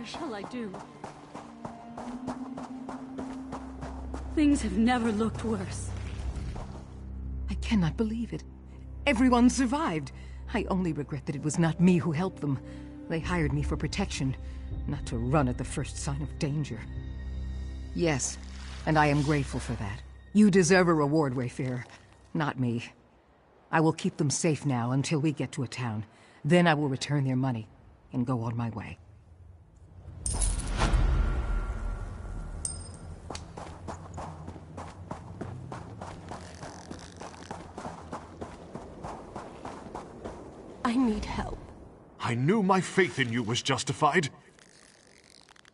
What shall I do? Things have never looked worse.
I cannot believe it. Everyone survived. I only regret that it was not me who helped them. They hired me for protection, not to run at the first sign of danger. Yes, and I am grateful for that. You deserve a reward, Wayfarer, not me. I will keep them safe now until we get to a town. Then I will return their money and go on my way.
I need help.
I knew my faith in you was justified.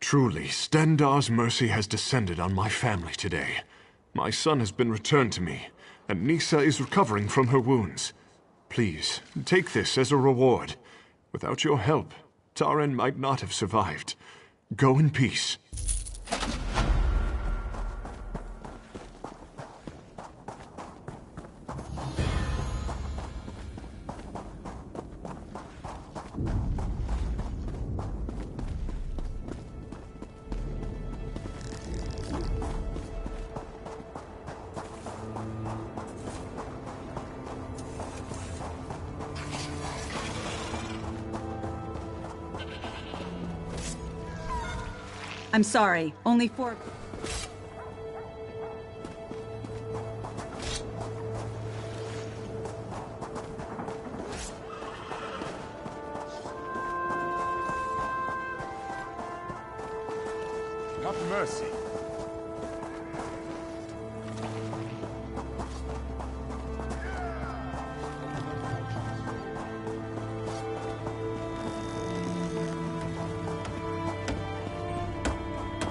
Truly, Stendarr's mercy has descended on my family today. My son has been returned to me, and Nisa is recovering from her wounds. Please, take this as a reward. Without your help, Taren might not have survived. Go in peace.
I'm sorry, only 4...
Not mercy.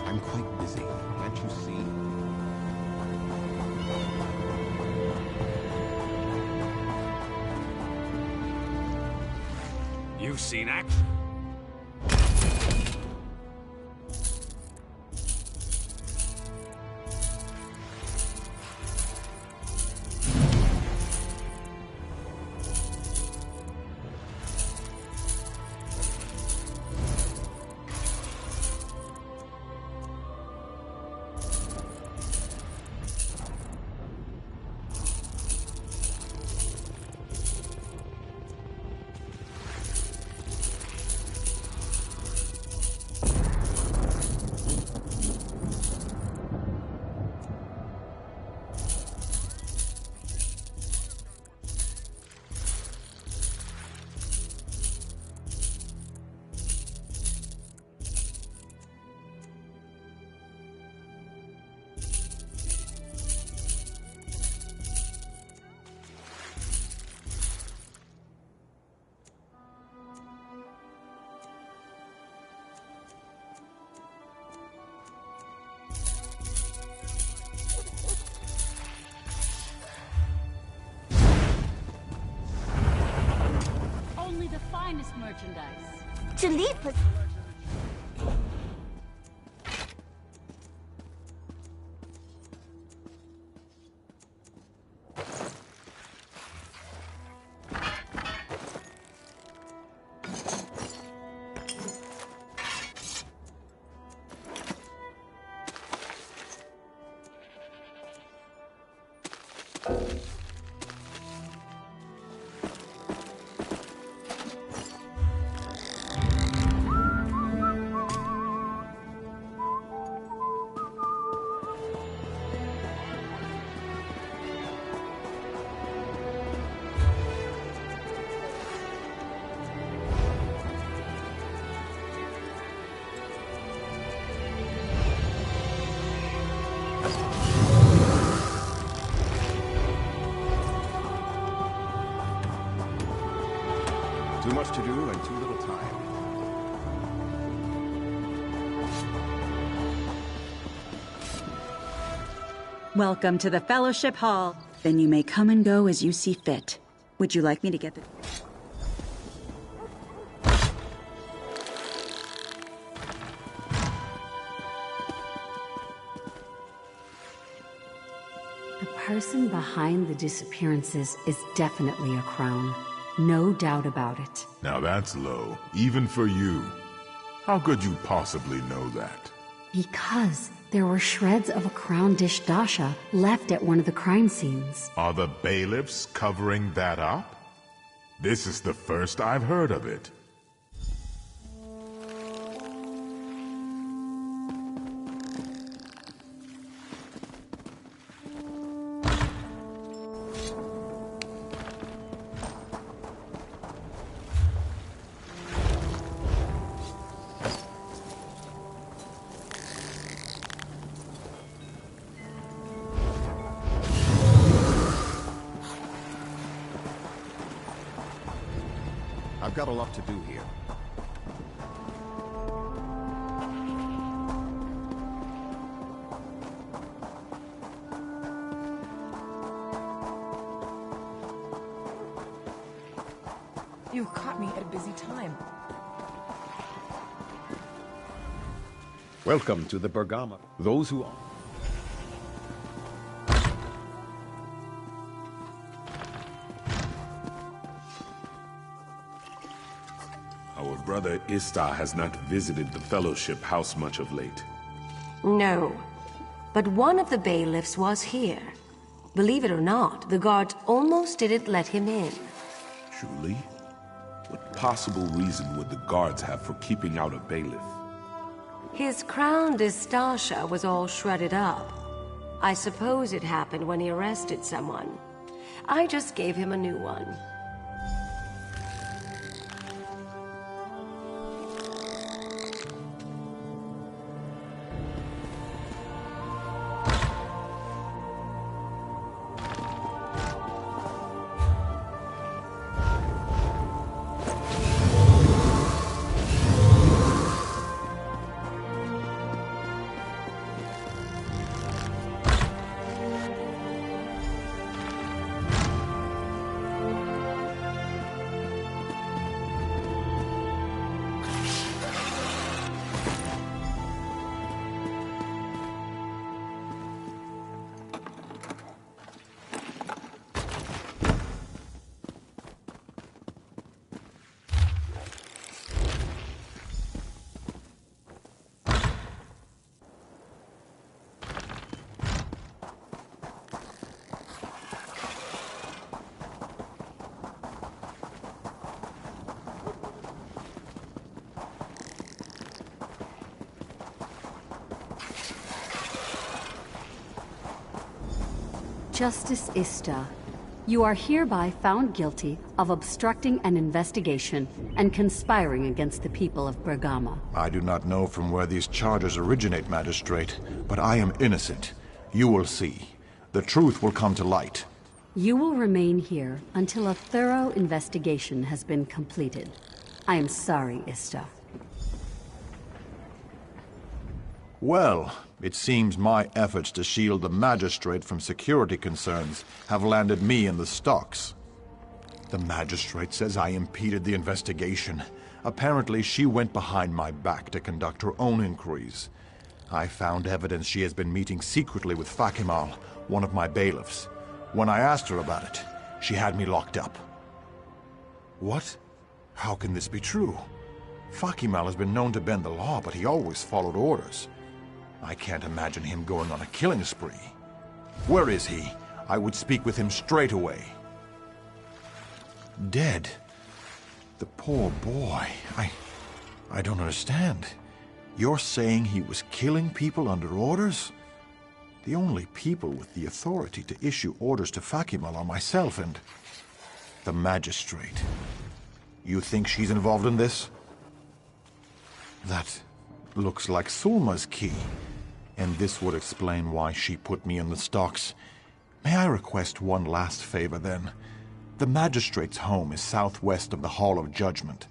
I'm quite busy. Can't you see?
You've seen action.
Only the finest merchandise.
To leave us.
Too much to do and too little time.
Welcome to the Fellowship Hall. Then you may come and go as you see fit. Would you like me to get the...
The person behind the disappearances is definitely a crown. No doubt about it.
Now that's low, even for you. How could you possibly know that?
Because there were shreds of a crown dish dasha left at one of the crime scenes.
Are the bailiffs covering that up? This is the first I've heard of it.
I've got a lot to do here.
You caught me at a busy time.
Welcome to the Bergama. Those who...
Our brother Istar has not visited the Fellowship House much of late.
No, but one of the bailiffs was here. Believe it or not, the guards almost didn't let him in.
Truly? What possible reason would the guards have for keeping out a bailiff?
His crown d'Estasha was all shredded up. I suppose it happened when he arrested someone. I just gave him a new one.
Justice Ista, you are hereby found guilty of obstructing an investigation and conspiring against the people of Bergama.
I do not know from where these charges originate, Magistrate, but I am innocent. You will see. The truth will come to light.
You will remain here until a thorough investigation has been completed. I am sorry, Ista.
Well, it seems my efforts to shield the Magistrate from security concerns have landed me in the stocks. The Magistrate says I impeded the investigation. Apparently, she went behind my back to conduct her own inquiries. I found evidence she has been meeting secretly with Fakimal, one of my bailiffs. When I asked her about it, she had me locked up. What? How can this be true? Fakimal has been known to bend the law, but he always followed orders. I can't imagine him going on a killing spree. Where is he? I would speak with him straight away. Dead? The poor boy. I don't understand. You're saying he was killing people under orders? The only people with the authority to issue orders to Fakimal are myself and the Magistrate. You think she's involved in this? That looks like Sulma's key. And this would explain why she put me in the stocks. May I request one last favor, then? The Magistrate's home is southwest of the Hall of Judgment.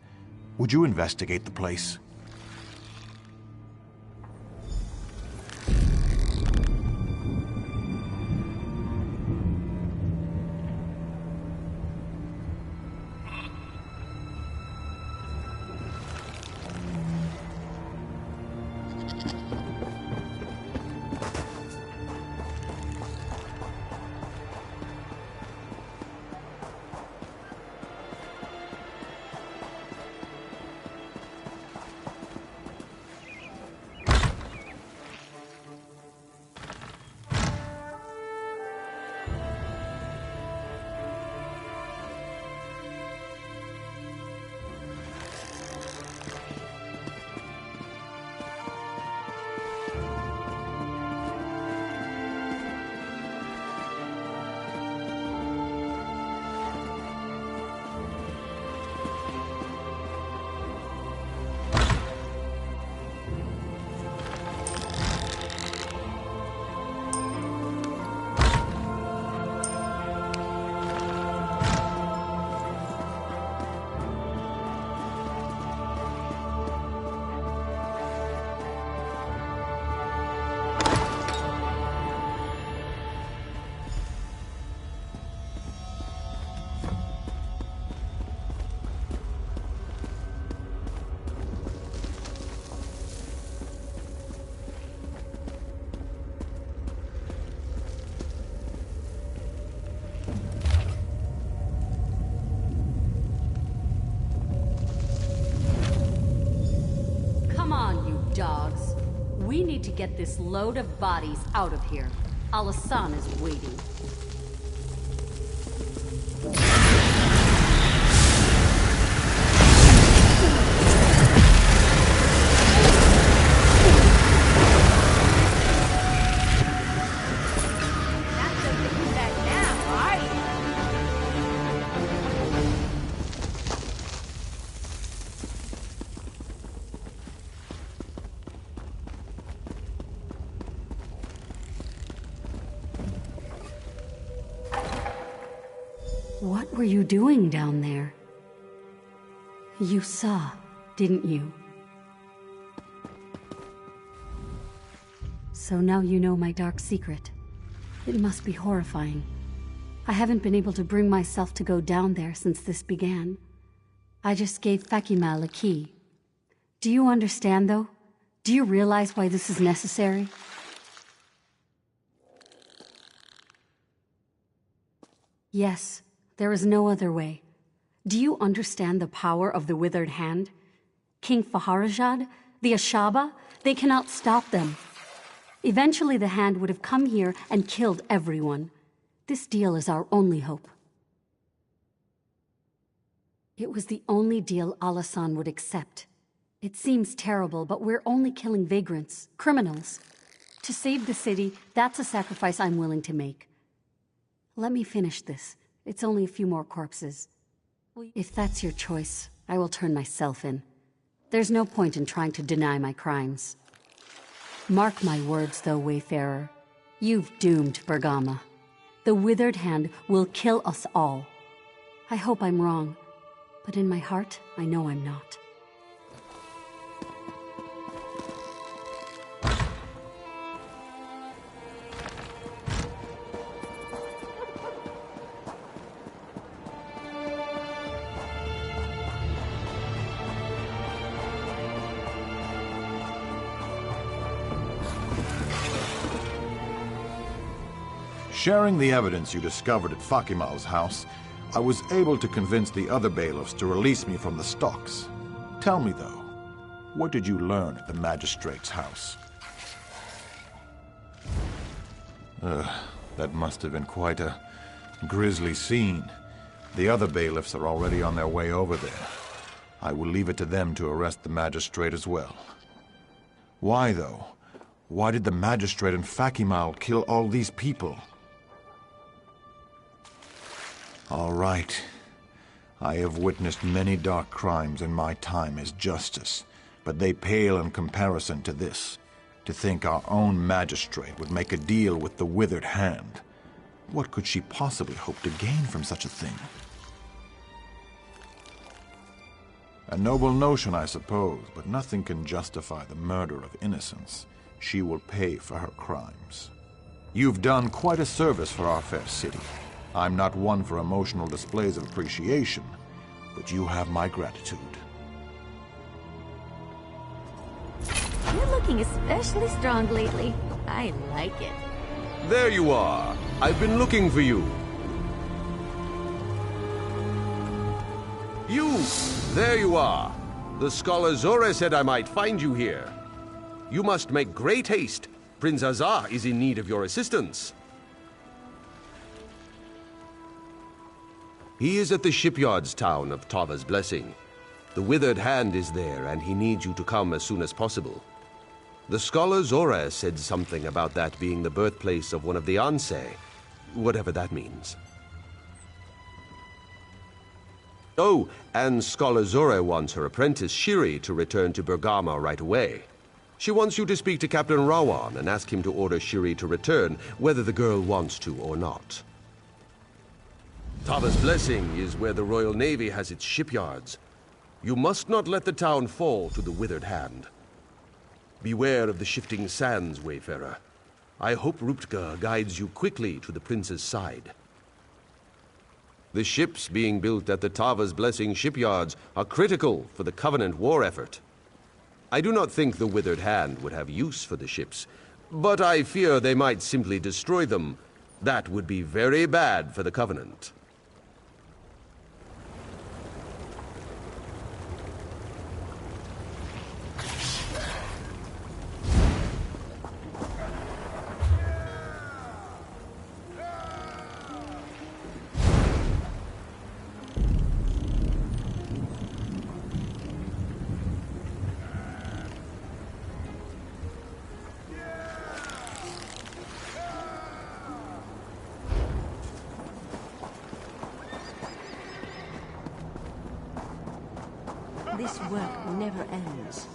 Would you investigate the place?
dogs. We need to get this load of bodies out of here. Alasan is waiting. What were you doing down there? You saw, didn't you? So now you know my dark secret. It must be horrifying. I haven't been able to bring myself to go down there since this began. I just gave Fakimal a key. Do you understand, though? Do you realize why this is necessary? Yes. There is no other way. Do you understand the power of the Withered Hand? King Faharajad, the Ashaba, they cannot stop them. Eventually the Hand would have come here and killed everyone. This deal is our only hope. It was the only deal Alasan would accept. It seems terrible, but we're only killing vagrants, criminals. To save the city, that's a sacrifice I'm willing to make. Let me finish this. It's only a few more corpses. If that's your choice, I will turn myself in. There's no point in trying to deny my crimes. Mark my words, though, Wayfarer. You've doomed Bergama. The Withered Hand will kill us all. I hope I'm wrong, but in my heart, I know I'm not.
Sharing the evidence you discovered at Fakimal's house, I was able to convince the other bailiffs to release me from the stocks. Tell me, though, what did you learn at the magistrate's house? That must have been quite a grisly scene. The other bailiffs are already on their way over there. I will leave it to them to arrest the magistrate as well. Why, though? Why did the magistrate and Fakimal kill all these people? All right. I have witnessed many dark crimes in my time as justice, but they pale in comparison to this. To think our own magistrate would make a deal with the Withered Hand. What could she possibly hope to gain from such a thing? A noble notion, I suppose, but nothing can justify the murder of innocents. She will pay for her crimes. You've done quite a service for our fair city. I'm not one for emotional displays of appreciation, but you have my gratitude.
You're looking especially strong lately. I like it.
There you are. I've been looking for you. You! There you are. The scholar Zore said I might find you here. You must make great haste. Prince Azar is in need of your assistance. He is at the shipyards town of Tava's Blessing. The Withered Hand is there, and he needs you to come as soon as possible. The scholar Zora said something about that being the birthplace of one of the Ansei, whatever that means. Oh, and Scholar Zora wants her apprentice Shiri to return to Bergama right away. She wants you to speak to Captain Rawan and ask him to order Shiri to return, whether the girl wants to or not. Tava's Blessing is where the Royal Navy has its shipyards. You must not let the town fall to the Withered Hand. Beware of the shifting sands, Wayfarer. I hope Ruptga guides you quickly to the prince's side. The ships being built at the Tava's Blessing shipyards are critical for the Covenant war effort. I do not think the Withered Hand would have use for the ships, but I fear they might simply destroy them. That would be very bad for the Covenant.
this work never ends.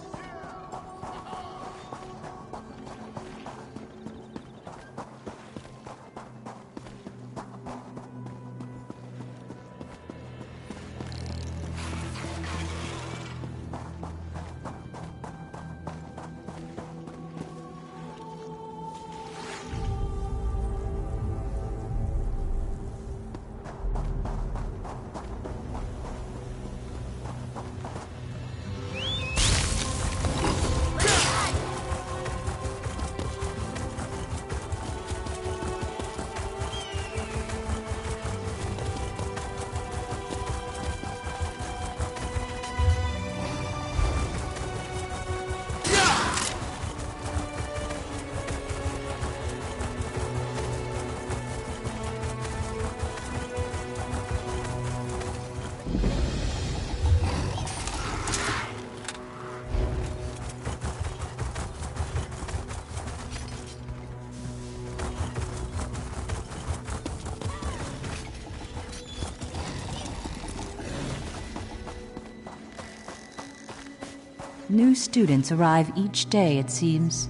New students arrive each day, it seems.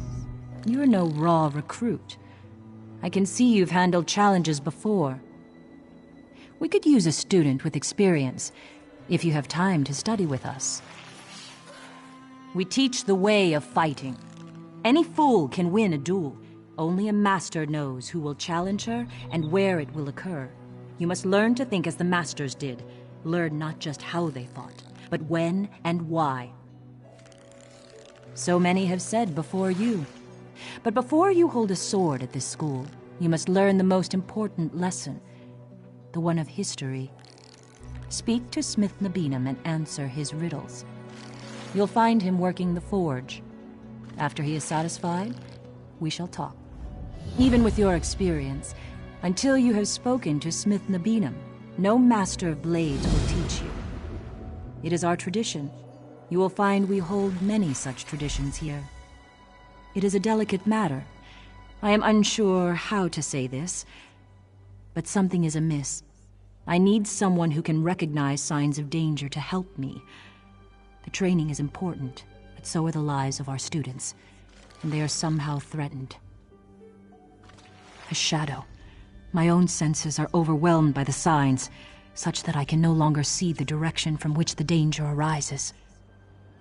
You're no raw recruit. I can see you've handled challenges before. We could use a student with experience, if you have time to study with us. We teach the way of fighting. Any fool can win a duel. Only a master knows who will challenge her and where it will occur. You must learn to think as the masters did. Learn not just how they fought, but when and why. So many have said before you. But before you hold a sword at this school, you must learn the most important lesson, the one of history. Speak to Smith Nabinum and answer his riddles. You'll find him working the forge. After he is satisfied, we shall talk. Even with your experience, until you have spoken to Smith Nabinum, no master of blades will teach you. It is our tradition. You will find we hold many such traditions here. It is a delicate matter. I am unsure how to say this, but something is amiss. I need someone who can recognize signs of danger to help me. The training is important, but so are the lives of our students, and they are somehow threatened. A shadow. My own senses are overwhelmed by the signs, such that I can no longer see the direction from which the danger arises.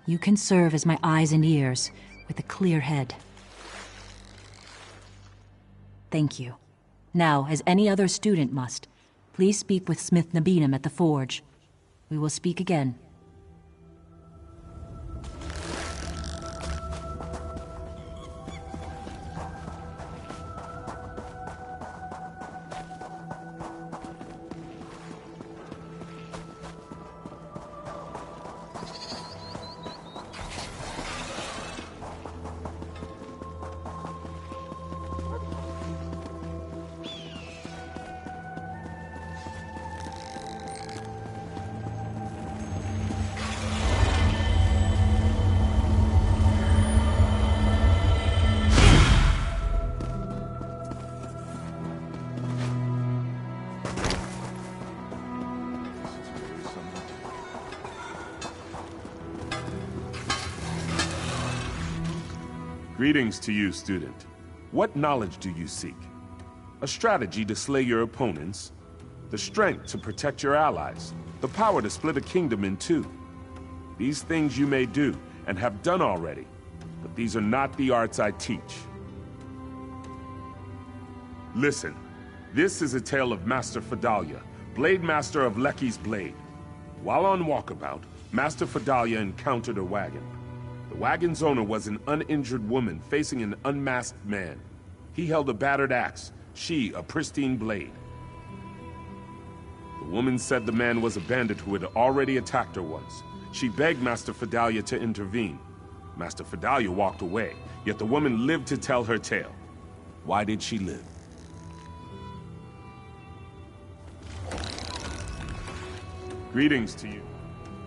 You can serve as my eyes and ears, with a clear head. Thank you. Now, as any other student must, please speak with Smith Nabinum at the forge. We will speak again.
Greetings to you, student. What knowledge do you seek? A strategy to slay your opponents, the strength to protect your allies, the power to split a kingdom in two. These things you may do, and have done already, but these are not the arts I teach. Listen, this is a tale of Master Fedalia, Blade Master of Lecky's Blade. While on walkabout, Master Fedalia encountered a wagon. The wagon's owner was an uninjured woman facing an unmasked man. He held a battered axe, she a pristine blade. The woman said the man was a bandit who had already attacked her once. She begged Master Fedalia to intervene. Master Fedalia walked away, yet the woman lived to tell her tale. Why did she live? Greetings to you.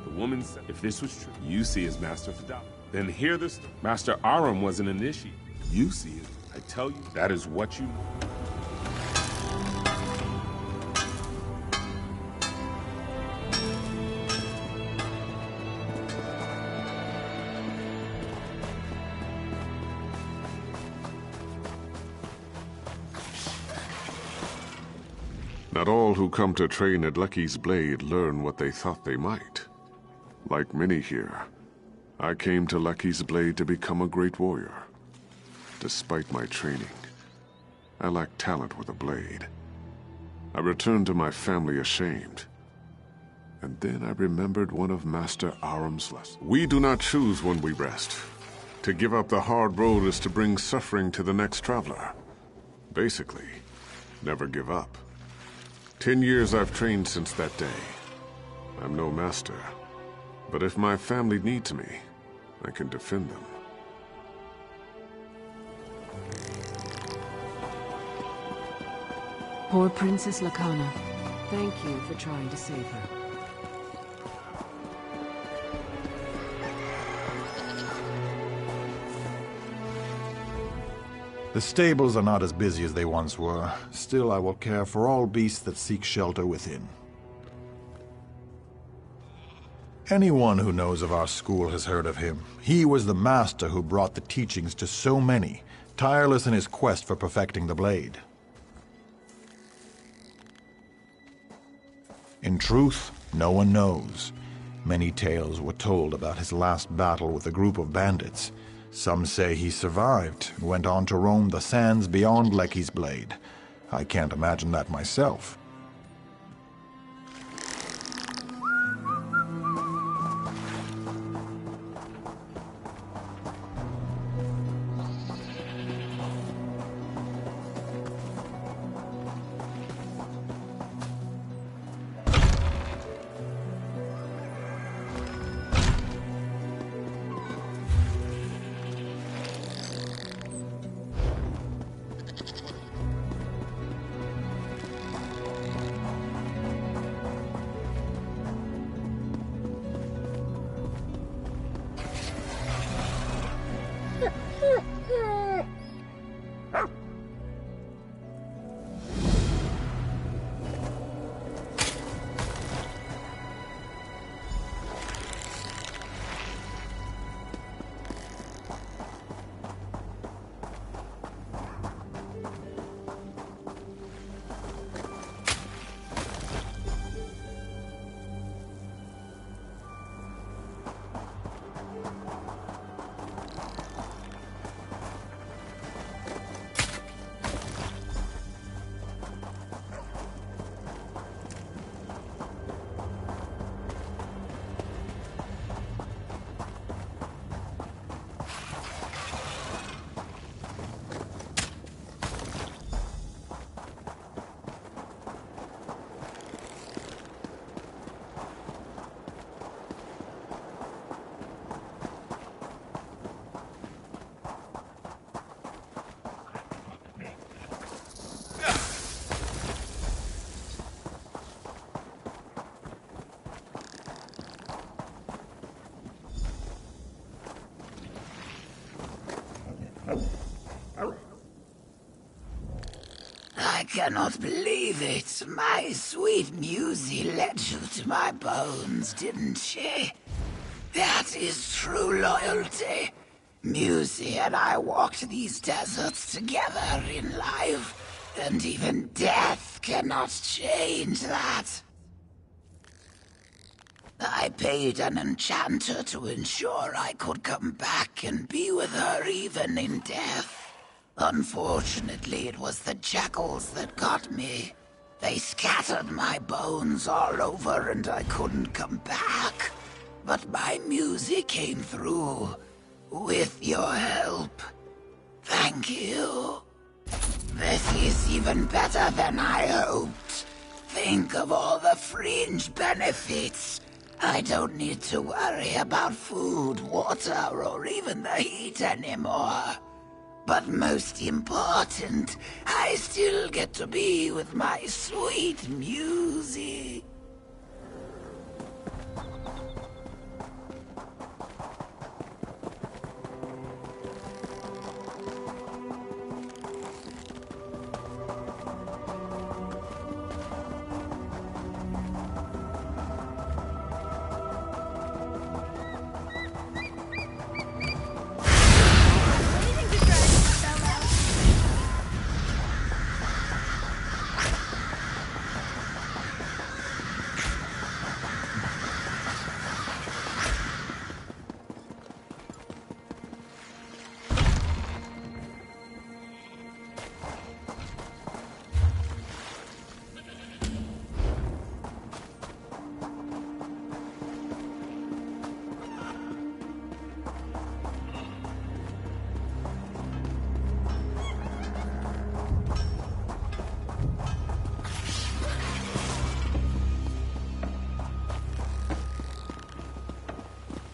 The woman said, if this was true, you see as Master Fedalia. Then hear this. Master Aram was an initiate. You see it. I tell you, that is what you know.
Not all who come to train at Lecky's Blade learn what they thought they might. Like many here, I came to Lecky's Blade to become a great warrior. Despite my training, I lacked talent with a blade. I returned to my family ashamed. And then I remembered one of Master Aram's lessons. We do not choose when we rest. To give up the hard road is to bring suffering to the next traveler. Basically, never give up. 10 years I've trained since that day. I'm no master, but if my family needs me, I can defend them.
Poor Princess Lacana. Thank you for trying to save her.
The stables are not as busy as they once were. Still, I will care for all beasts that seek shelter within. Anyone who knows of our school has heard of him. He was the master who brought the teachings to so many, tireless in his quest for perfecting the blade. In truth, no one knows. Many tales were told about his last battle with a group of bandits. Some say he survived and went on to roam the sands beyond Lecky's Blade. I can't imagine that myself.
I cannot believe it. My sweet Musy led you to my bones, didn't she? That is true loyalty. Musy and I walked these deserts together in life, and even death cannot change that. I paid an enchanter to ensure I could come back and be with her even in death. Unfortunately, it was the jackals that got me. They scattered my bones all over and I couldn't come back. But my music came through. With your help. Thank you. This is even better than I hoped. Think of all the fringe benefits. I don't need to worry about food, water, or even the heat anymore. But most important, I still get to be with my sweet Musy.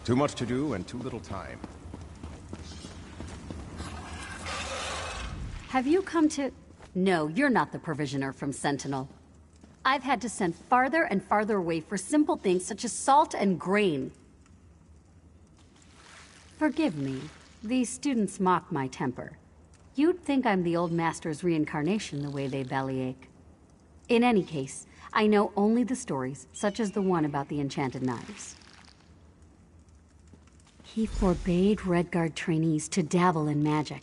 Too much to do and too little time.
Have you come to... No, you're not the provisioner from Sentinel. I've had to send farther and farther away for simple things such as salt and grain. Forgive me. These students mock my temper. You'd think I'm the old master's reincarnation the way they bellyache. In any case, I know only the stories, such as the one about the enchanted knives. He forbade Redguard trainees to dabble in magic.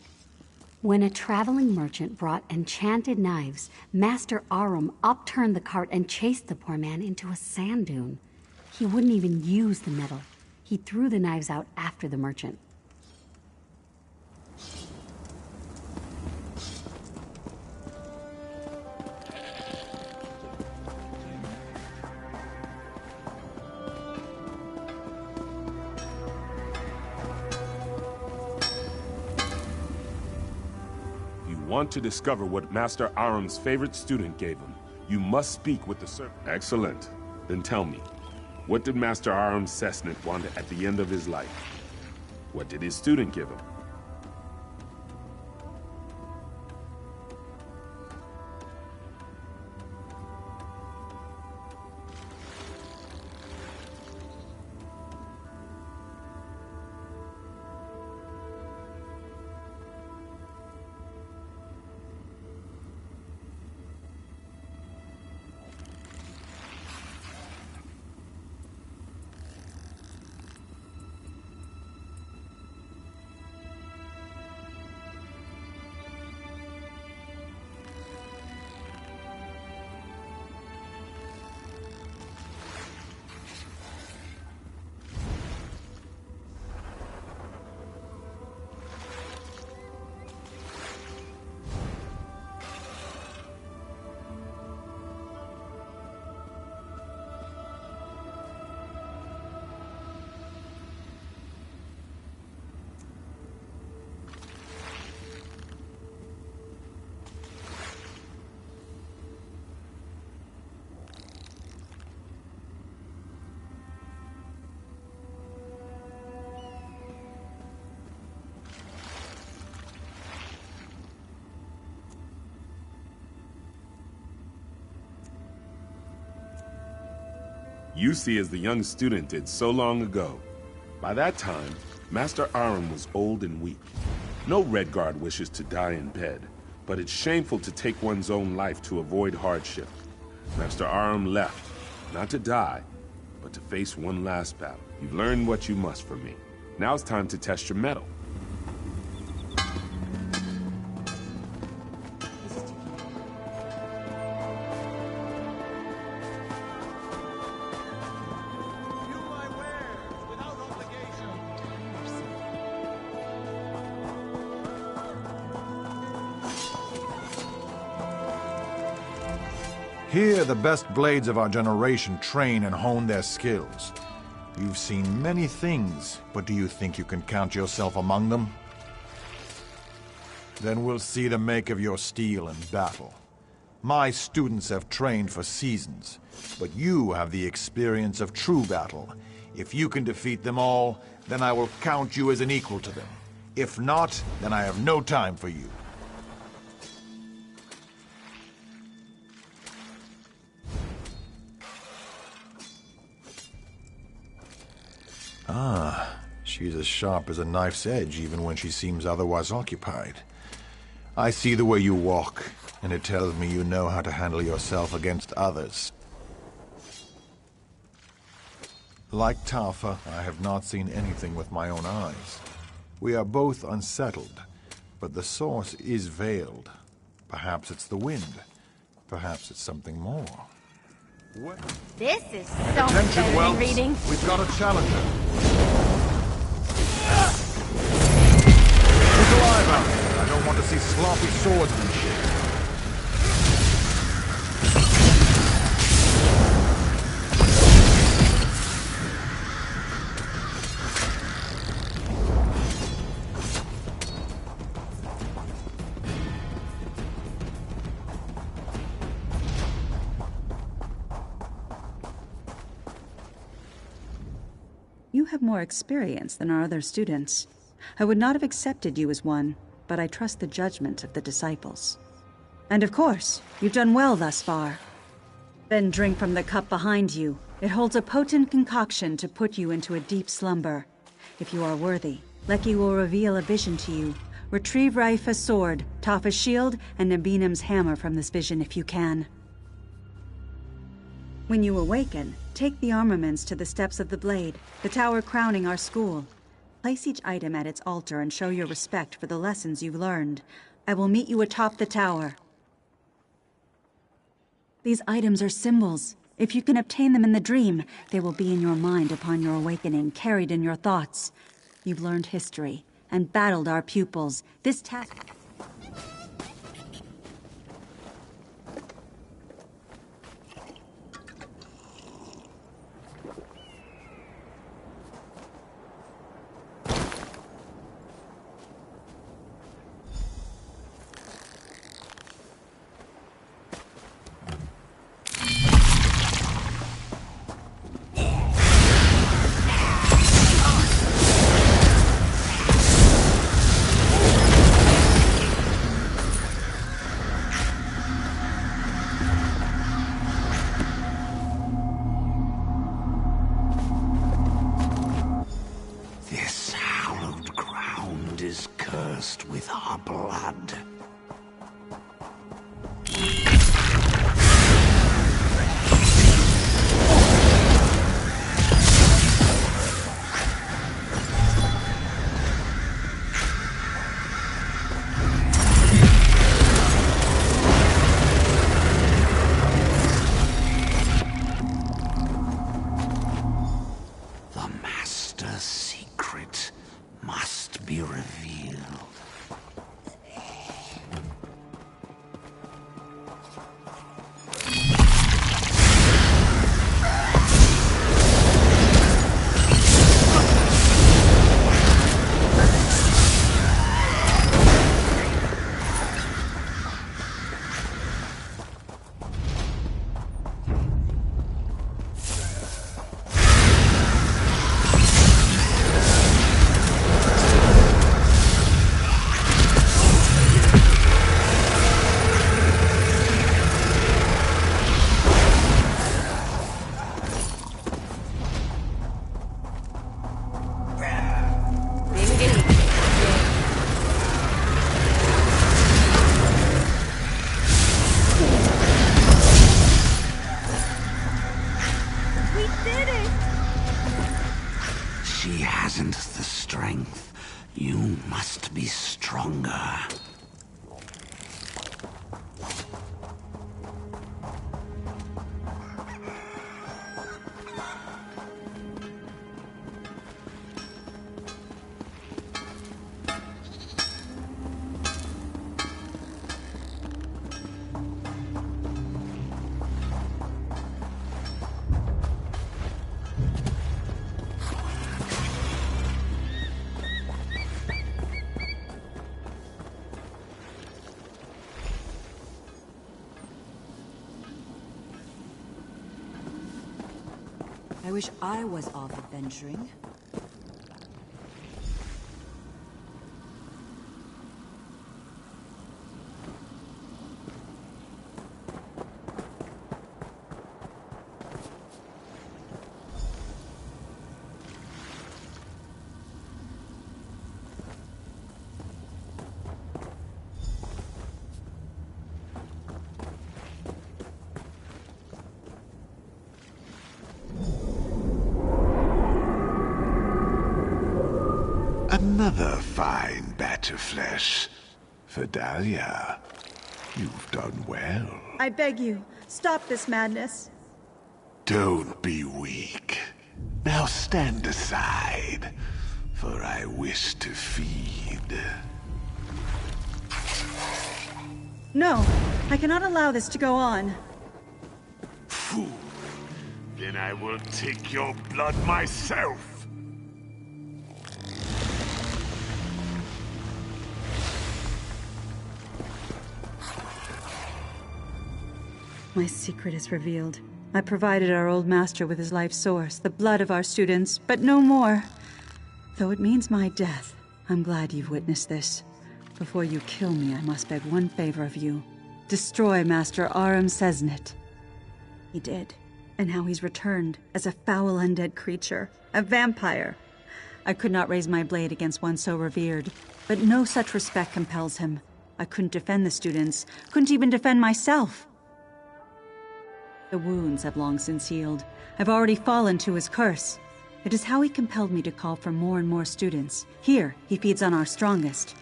When a traveling merchant brought enchanted knives, Master Arum upturned the cart and chased the poor man into a sand dune. He wouldn't even use the metal. He threw the knives out after the merchant.
Want to discover what Master Arum's favorite student gave him, you must speak with the servant. Excellent. Then tell me, what did Master Arum Cessnit want at the end of his life? What did his student give him? You see as the young student did so long ago. By that time, Master Arum was old and weak. No Redguard wishes to die in bed, but it's shameful to take one's own life to avoid hardship. Master Arum left, not to die, but to face one last battle. You've learned what you must from me. Now it's time to test your mettle.
Here, the best blades of our generation train and hone their skills. You've seen many things, but do you think you can count yourself among them? Then we'll see the make of your steel in battle. My students have trained for seasons, but you have the experience of true battle. If you can defeat them all, then I will count you as an equal to them. If not, then I have no time for you. Ah, she's as sharp as a knife's edge even when she seems otherwise occupied. I see the way you walk, and it tells me you know how to handle yourself against others. Like Talfa, I have not seen anything with my own eyes. We are both unsettled, but the source is veiled. Perhaps it's the wind. Perhaps it's something more. What?
This is so
Attention,
better
Wells.
than reading.
We've got a challenger. Who's alive out there? I don't want to see sloppy swordsmanship.
You You have more experience than our other students. I would not have accepted you as one, but I trust the judgment of the disciples. And of course, you've done well thus far. Then drink from the cup behind you. It holds a potent concoction to put you into a deep slumber. If you are worthy, Lecky will reveal a vision to you. Retrieve Raifa's sword, Tafa's shield, and Nabinim's hammer from this vision if you can. When you awaken, take the armaments to the steps of the Blade, the tower crowning our school. Place each item at its altar and show your respect for the lessons you've learned. I will meet you atop the tower. These items are symbols. If you can obtain them in the dream, they will be in your mind upon your awakening, carried in your thoughts. You've learned history and battled our pupils. This task...
With our blood. The Master's secret must be revealed. She hasn't the strength. You must be stronger.
I wish I was off adventuring.
Another fine batch of flesh. Vidalia, you've done well.
I beg you, stop this madness.
Don't be weak. Now stand aside, for I wish to feed.
No, I cannot allow this to go on.
Fool. Then I will take your blood myself.
My secret is revealed. I provided our old master with his life source, the blood of our students, but no more. Though it means my death, I'm glad you've witnessed this. Before you kill me, I must beg one favor of you. Destroy Master Aram Seznit. He did, and now he's returned as a foul undead creature, a vampire. I could not raise my blade against one so revered, but no such respect compels him. I couldn't defend the students, couldn't even defend myself. The wounds have long since healed. I've already fallen to his curse. It is how he compelled me to call for more and more students. Here, he feeds on our strongest.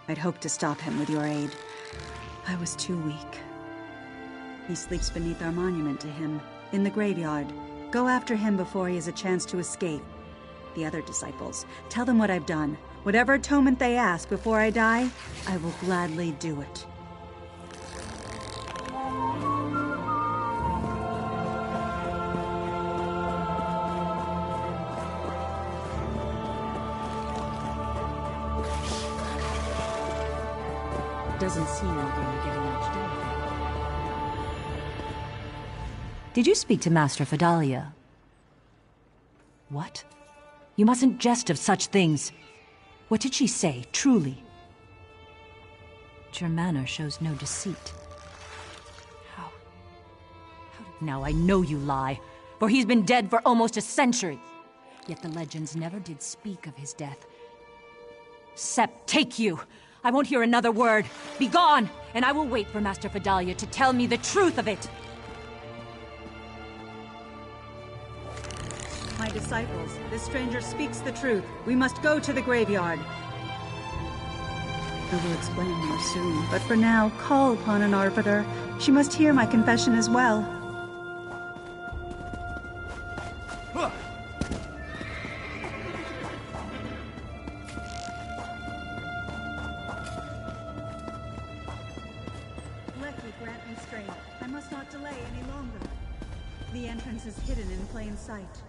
I'd hoped to stop him with your aid. I was too weak. He sleeps beneath our monument to him, in the graveyard. Go after him before he has a chance to escape. The other disciples, tell them what I've done. Whatever atonement they ask before I die, I will gladly do it.
Doesn't seem like you're getting much done. Did you speak to Master Fidalia? What? You mustn't jest of such things. What did she say, truly? Your manner shows no deceit. How? Now I know you lie, for he's been dead for almost a century. Yet the legends never did speak of his death. Sept, take you! I won't hear another word. Be gone, and I will wait for Master Fidalia to tell me the truth of it.
My disciples, this stranger speaks the truth. We must go to the graveyard. I will explain more soon, but for now, call upon an arbiter. She must hear my confession as well. Grant me strength. I must not delay any longer. The entrance is hidden in plain sight.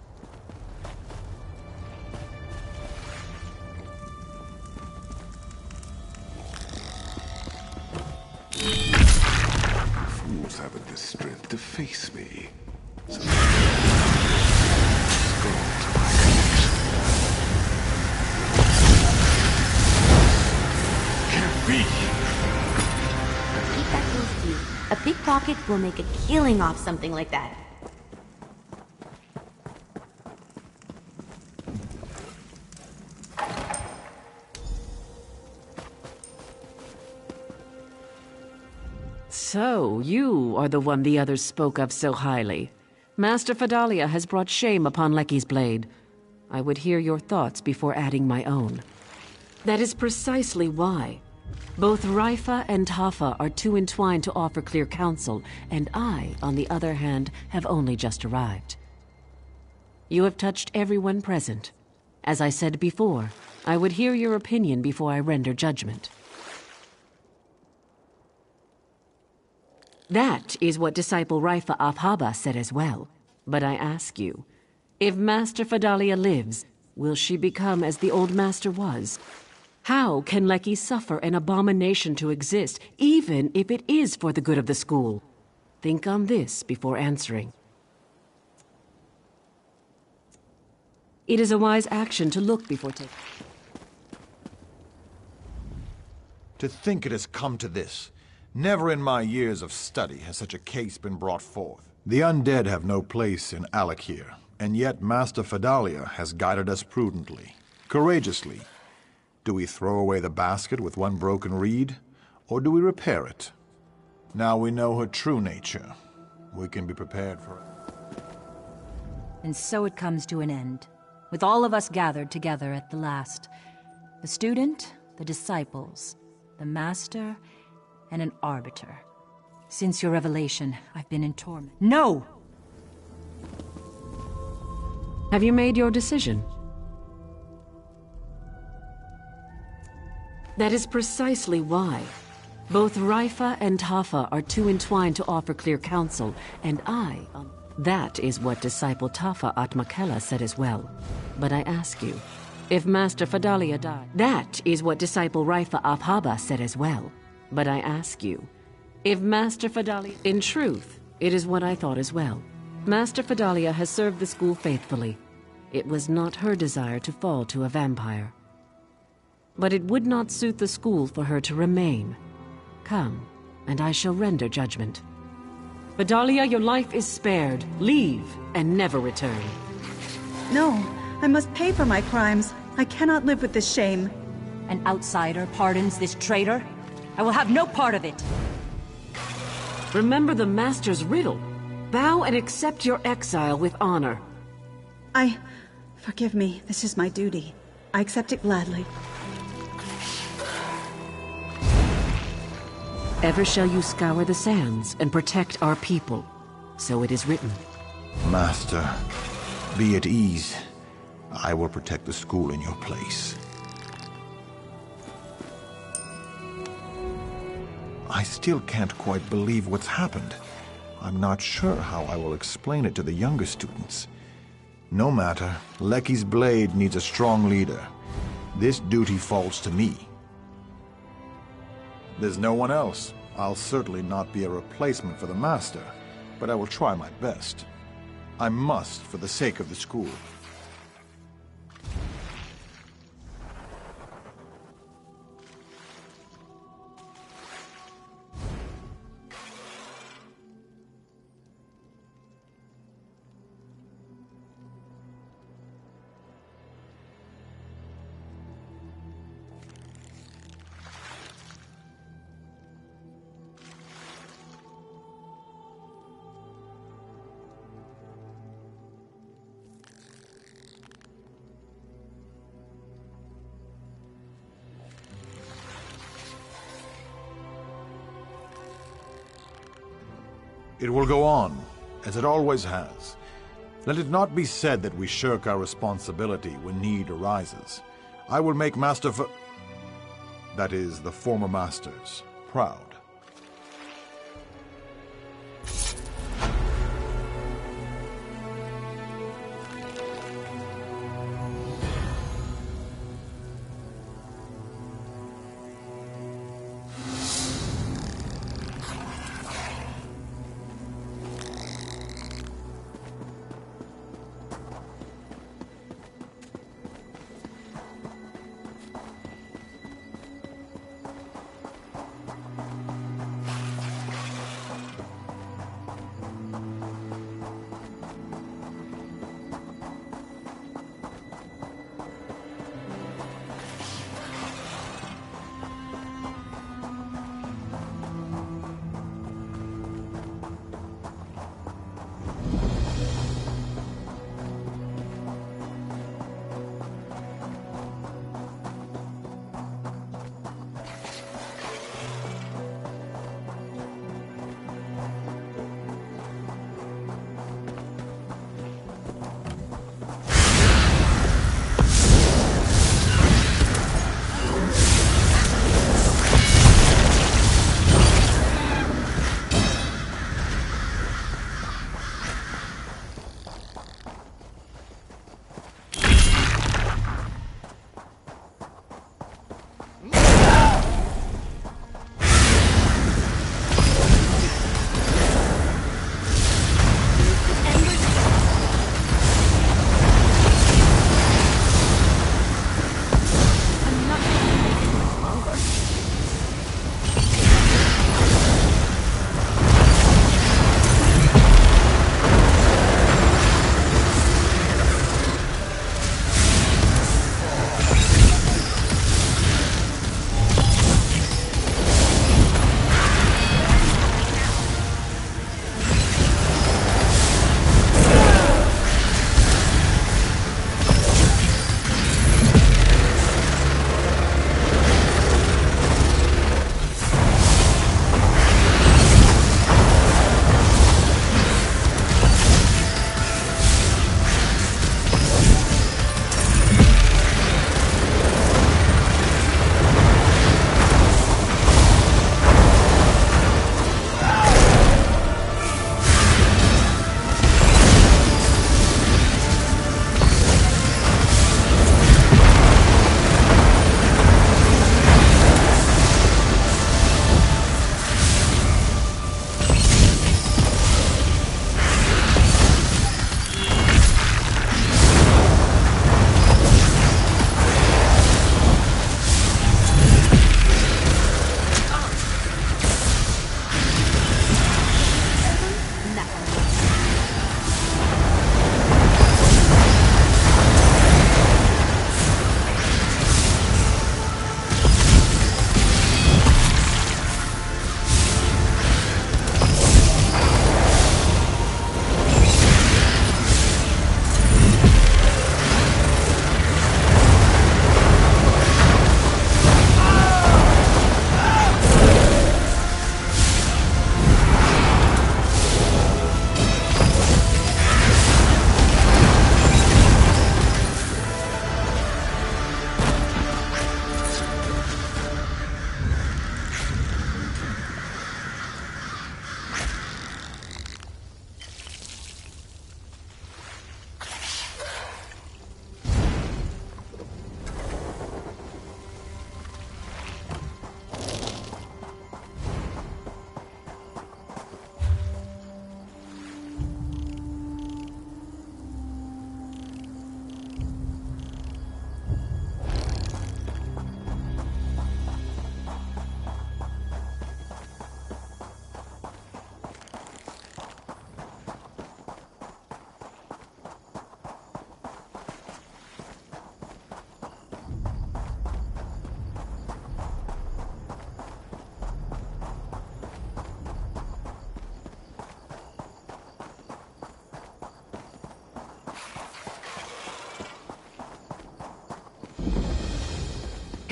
Fools haven't the strength to face me. So
Can't be. Keep that close to you. A pickpocket will make a killing off something like that.
So, you are the one the others spoke of so highly. Master Fidalia has brought shame upon Lecky's blade. I would hear your thoughts before adding my own. That is precisely why. Both Raifa and Tafa are too entwined to offer clear counsel, and I, on the other hand, have only just arrived. You have touched everyone present. As I said before, I would hear your opinion before I render judgment. That is what disciple Raifa Afhaba said as well. But I ask you, if Master Fidalia lives, will she become as the old master was? How can Lecky suffer an abomination to exist, even if it is for the good of the school? Think on this before answering. It is a wise action to look before taking.
To think it has come to this. Never in my years of study has such a case been brought forth. The undead have no place in Alik'r, and yet Master Fidalia has guided us prudently, courageously. Do we throw away the basket with one broken reed, or do we repair it? Now we know her true nature. We can be prepared for it.
And so it comes to an end, with all of us gathered together at the last. The student, the disciples, the master, and an arbiter. Since your revelation, I've been in torment. No!
Have you made your decision? That is precisely why. Both Raifa and Tafa are too entwined to offer clear counsel, and I... That is what disciple Tafa Atmakela said as well. But I ask you, if Master Fidalia died... That is what disciple Raifa Afhaba said as well. But I ask you, if Master Fidalia... In truth, it is what I thought as well. Master Fidalia has served the school faithfully. It was not her desire to fall to a vampire. But it would not suit the school for her to remain. Come, and I shall render judgment. Fidalia, your life is spared. Leave, and never return.
No, I must pay for my crimes. I cannot live with this shame.
An outsider pardons this traitor? I will have no part of it.
Remember the Master's riddle. Bow and accept your exile with honor.
Forgive me. This is my duty. I accept it gladly.
Ever shall you scour the sands and protect our people. So it is written.
Master, be at ease. I will protect the school in your place. I still can't quite believe what's happened. I'm not sure how I will explain it to the younger students. No matter, Lecky's blade needs a strong leader. This duty falls to me. There's no one else. I'll certainly not be a replacement for the Master, but I will try my best. I must, for the sake of the school. It will go on, as it always has. Let it not be said that we shirk our responsibility when need arises. I will make that is, the former masters, proud.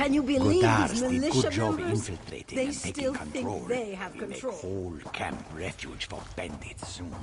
Can you believe
Godars
these
did
militia
good job
members?
infiltrating
They
and taking
still
control.
think they have
We
control.
make whole camp refuge for bandits soon.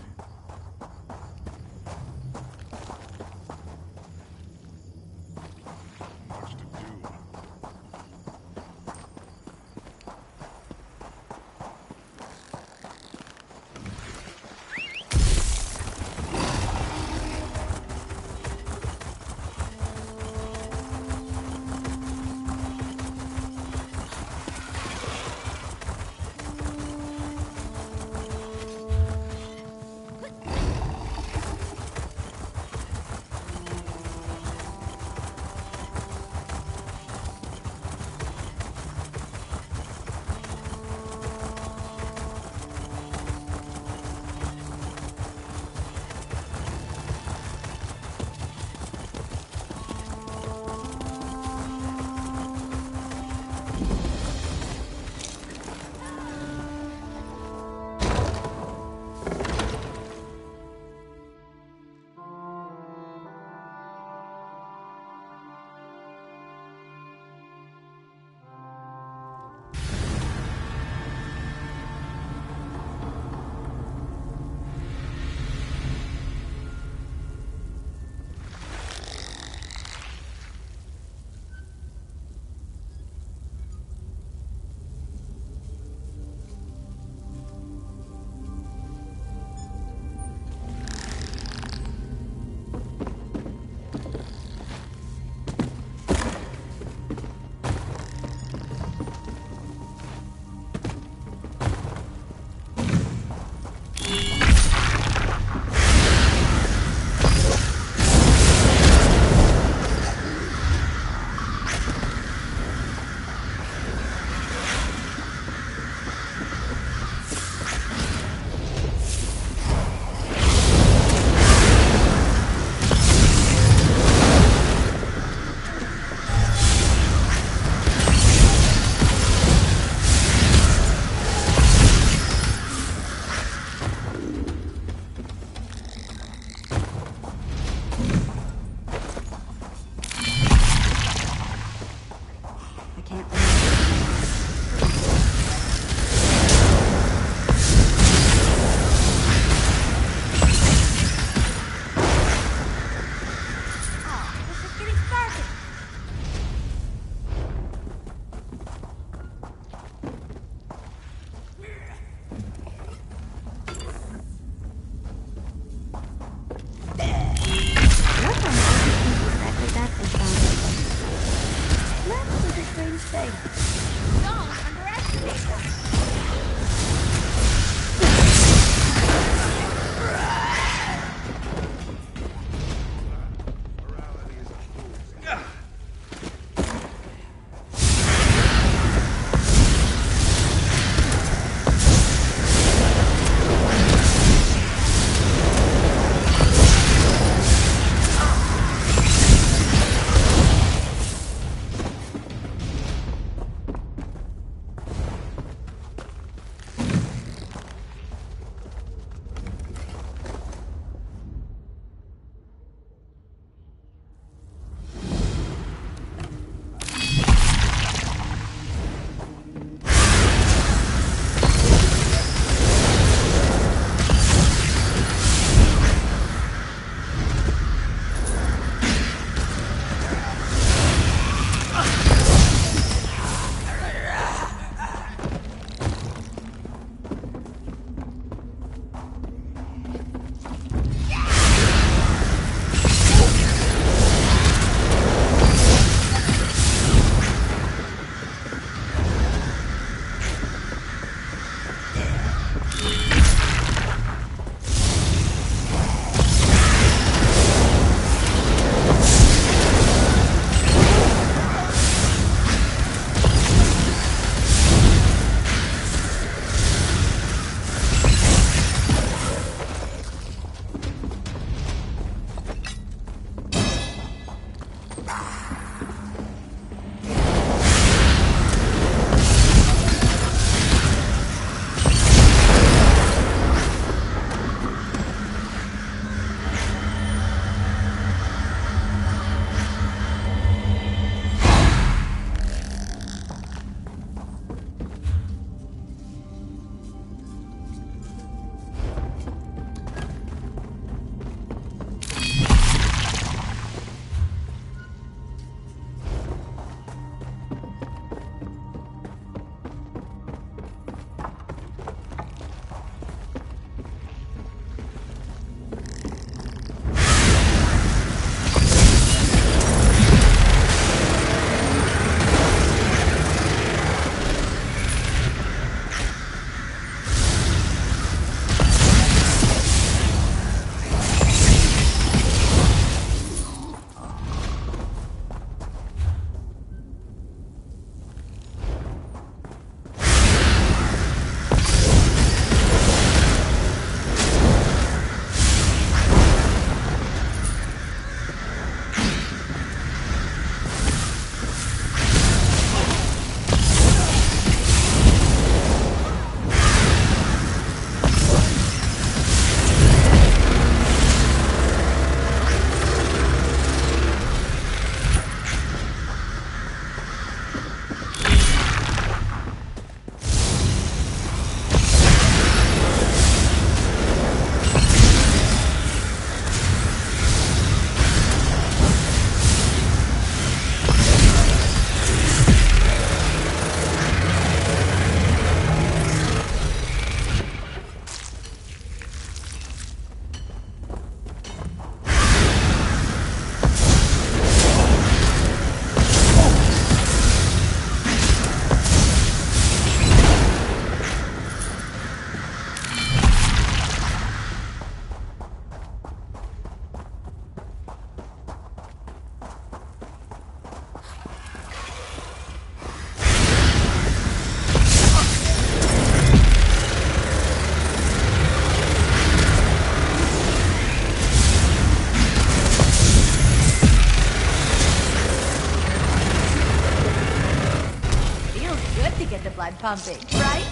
blood pumping, right?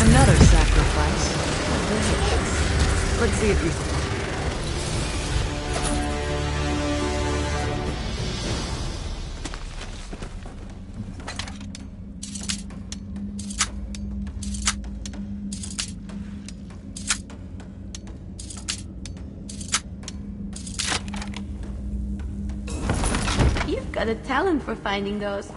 Another sacrifice. Let's see if you...
You've got a talent for finding those.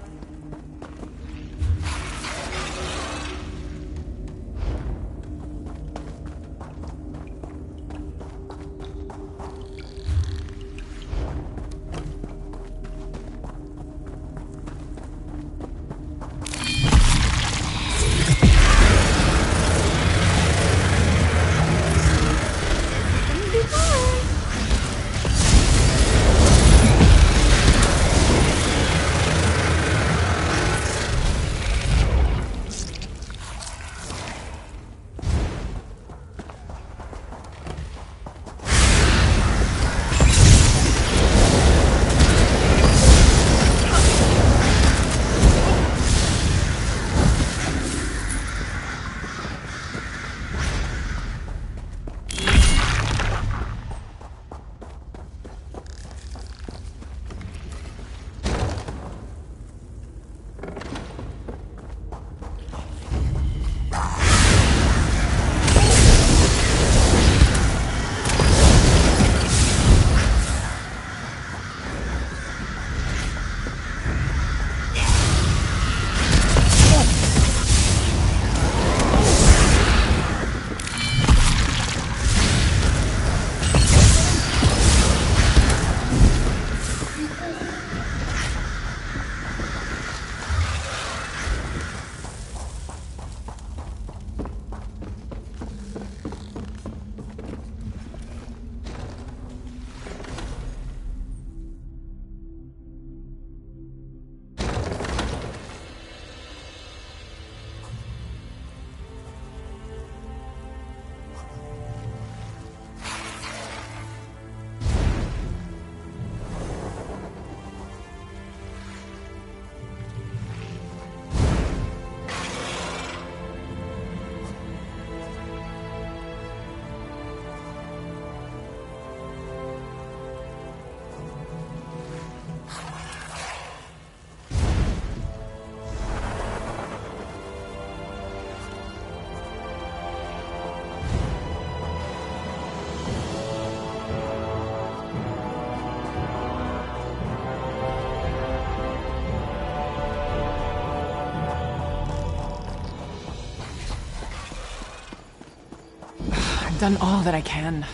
I've done all that I can.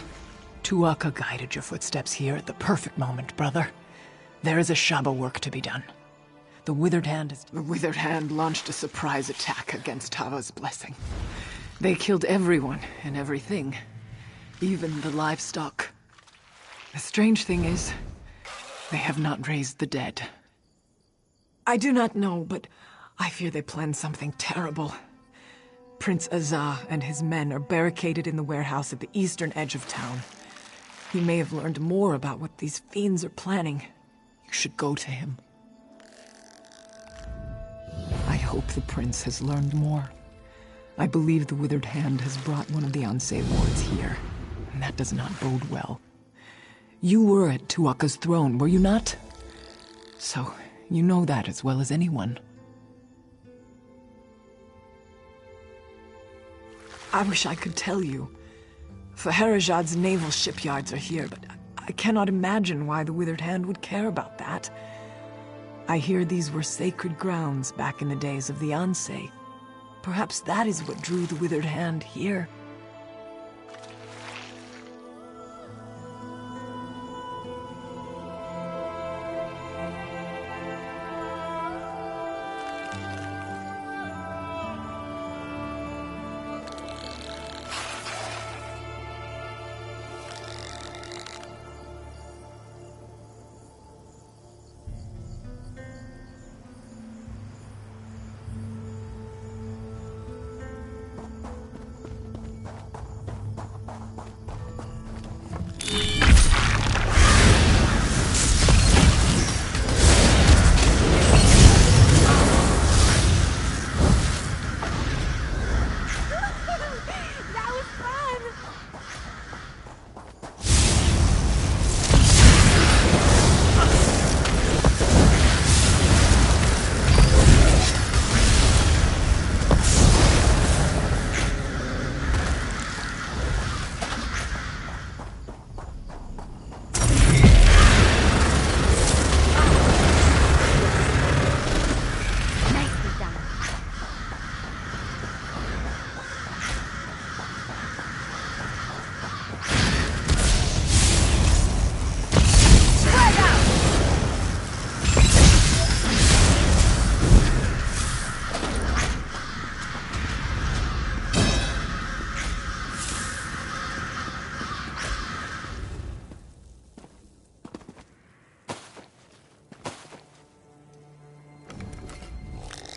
Tuaka guided your footsteps here at the perfect moment, brother. There is a Shaba work to be done. The Withered Hand launched a surprise attack against Tava's blessing. They killed everyone and everything, even the livestock. The strange thing is, they have not raised the dead. I do not know, but I fear they planned something terrible. Prince Azah and his men are barricaded in the warehouse at the eastern edge of town. He may have learned more about what these fiends are planning. You should go to him. hope the prince has learned more. I believe the Withered Hand has brought one of the Ansei wards here, and that does not bode well. You were at Tuatha's throne, were you not? So, you know that as well as anyone. I wish I could tell you. Faherajad's naval shipyards are here, but I cannot imagine why the Withered Hand would care about that. I hear these were sacred grounds back in the days of the Ansei. Perhaps that is what drew the Withered Hand here.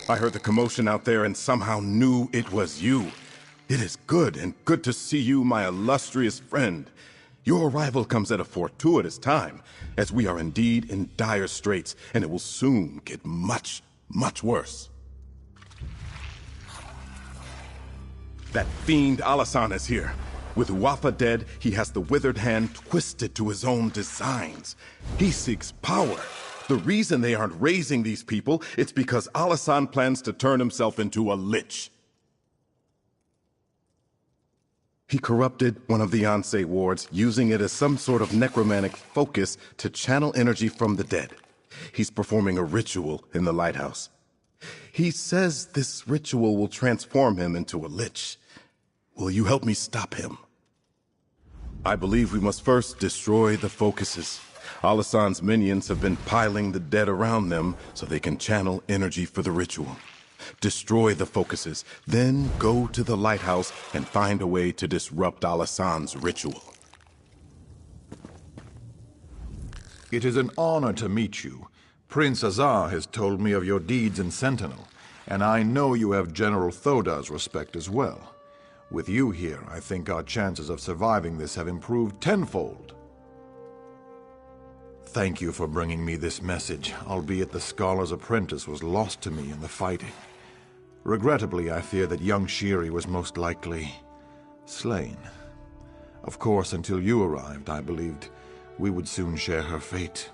I heard the commotion out there and somehow knew it was you. It is good, and good to see you, my illustrious friend. Your arrival comes at a fortuitous time, as we are indeed in dire straits, and it will soon get much, much worse. That fiend Alasan is here. With Wafa dead, he has the Withered Hand twisted to his own designs. He seeks power. The reason they aren't raising these people, it's because Alasan plans to turn himself into a lich. He corrupted one of the Ansei wards, using it as some sort of necromantic focus to channel energy from the dead. He's performing a ritual in the lighthouse. He says this ritual will transform him into a lich. Will you help me stop him? I believe we must first destroy the focuses. Alasan's minions have been piling the dead around them so they can channel energy for the ritual. Destroy the focuses, then go to the lighthouse and find a way to disrupt Alasan's ritual.
It is an honor to meet you. Prince Azar has told me of your deeds in Sentinel, and I know you have General Thoda's respect as well. With you here, I think our chances of surviving this have improved tenfold. Thank you for bringing me this message, albeit the Scholar's apprentice was lost to me in the fighting. Regrettably, I fear that young Shiri was most likely slain. Of course, until you arrived, I believed we would soon share her fate.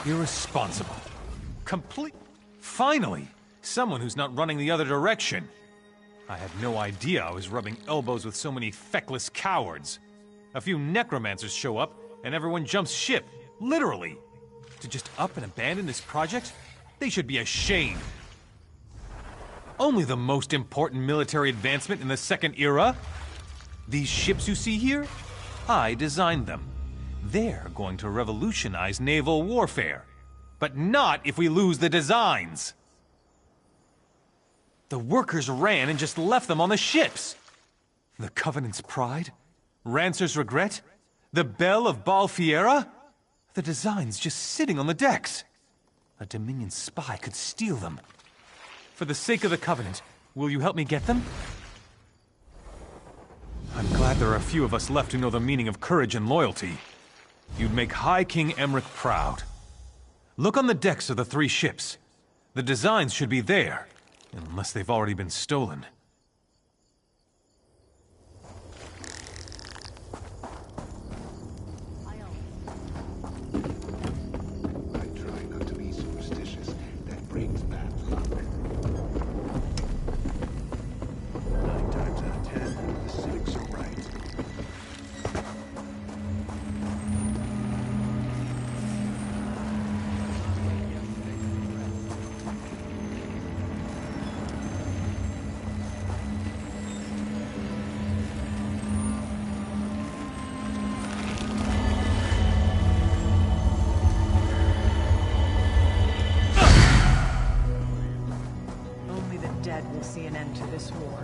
Irresponsible. Complete... Finally! Someone who's not running the other direction. I had no idea I was rubbing elbows with so many feckless cowards. A few necromancers show up, and everyone jumps ship. Literally. To just up and abandon this project? They should be ashamed. Only the most important military advancement in the Second Era? These ships you see here? I designed them. They're going to revolutionize naval warfare. But not if we lose the designs. The workers ran and just left them on the ships. The Covenant's pride? Rancer's regret? The Bell of Balfiera? The designs just sitting on the decks. A Dominion spy could steal them. For the sake of the Covenant, will you help me get them? I'm glad there are a few of us left who know the meaning of courage and loyalty. You'd make High King Emmerich proud. Look on the decks of the 3 ships. The designs should be there, unless they've already been stolen.
Will see an end to this war.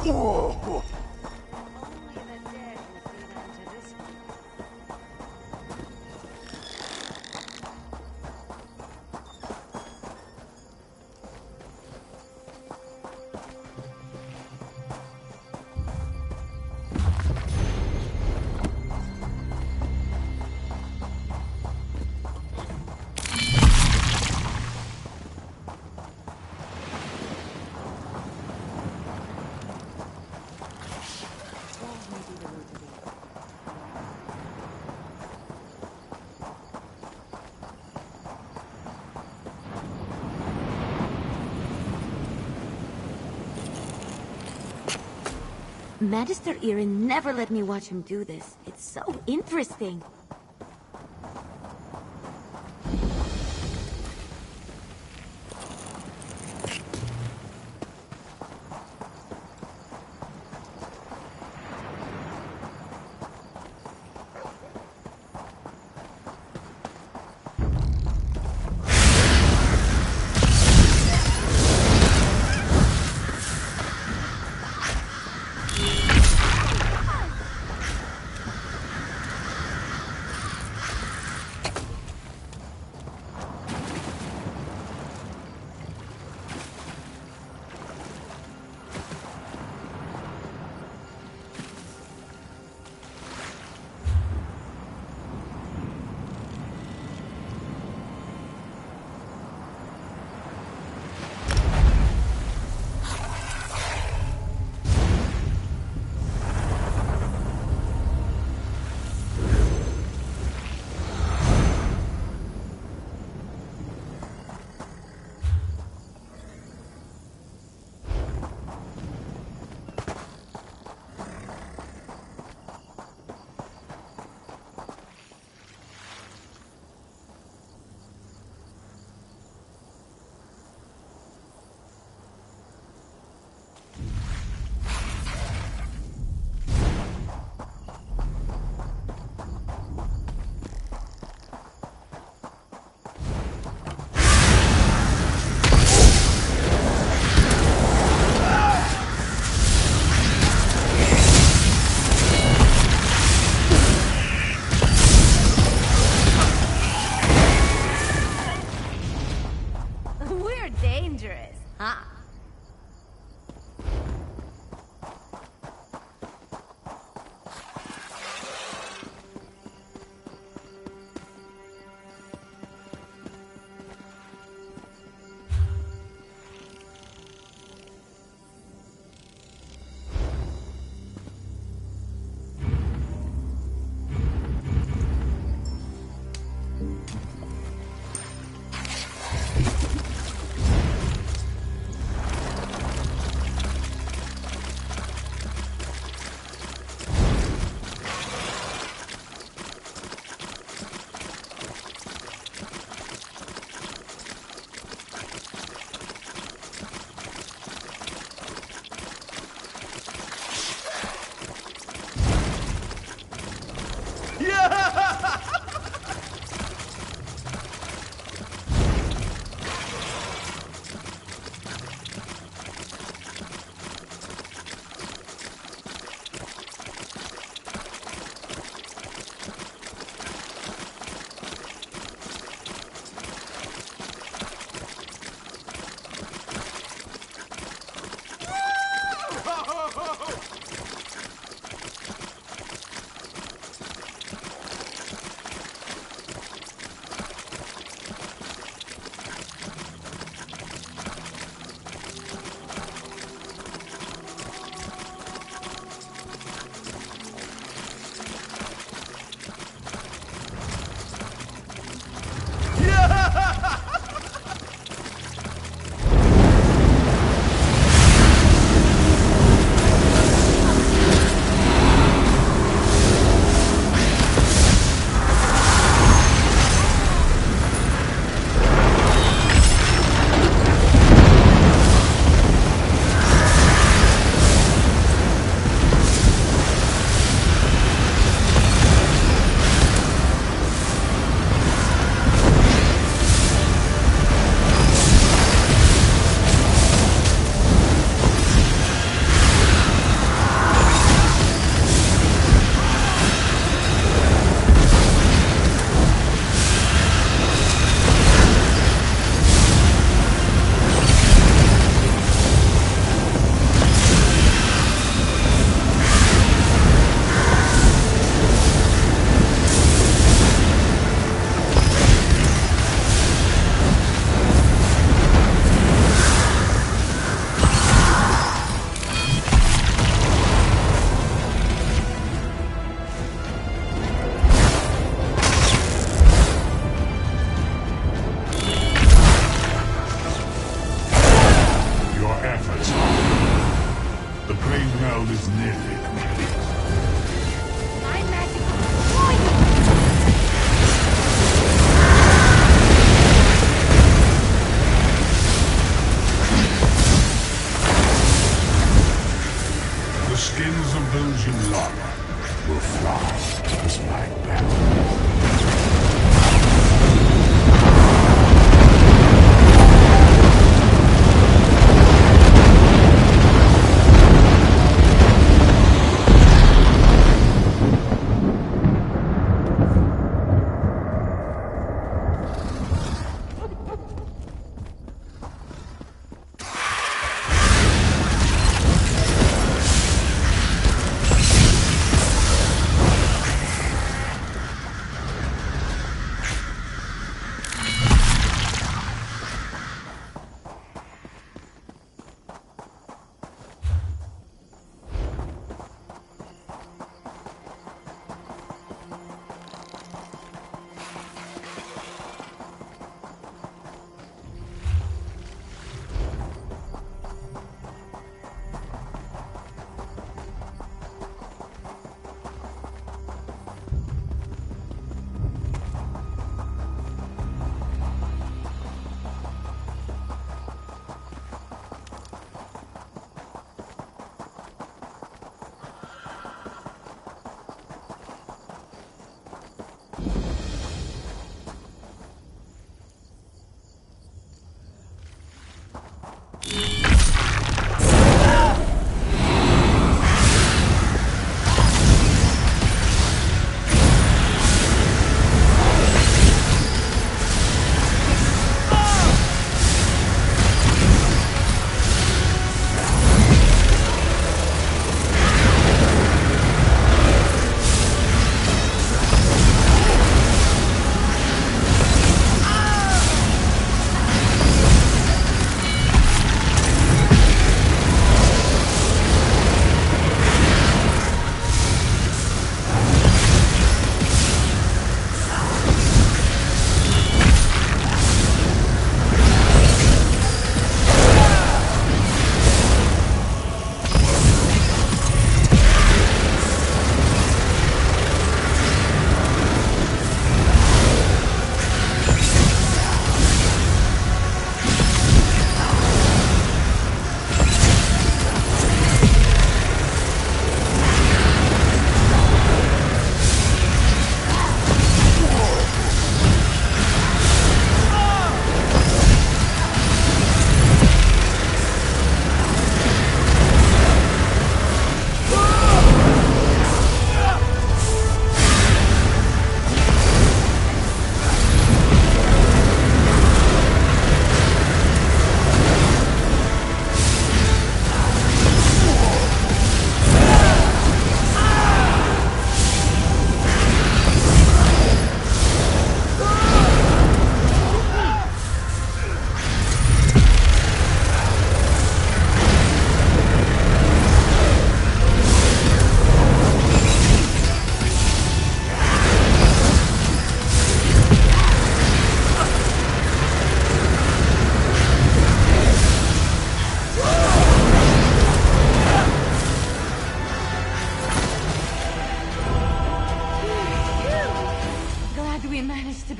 Whoa.
Magister Irin never let me watch him do this. It's so interesting.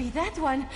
be that one.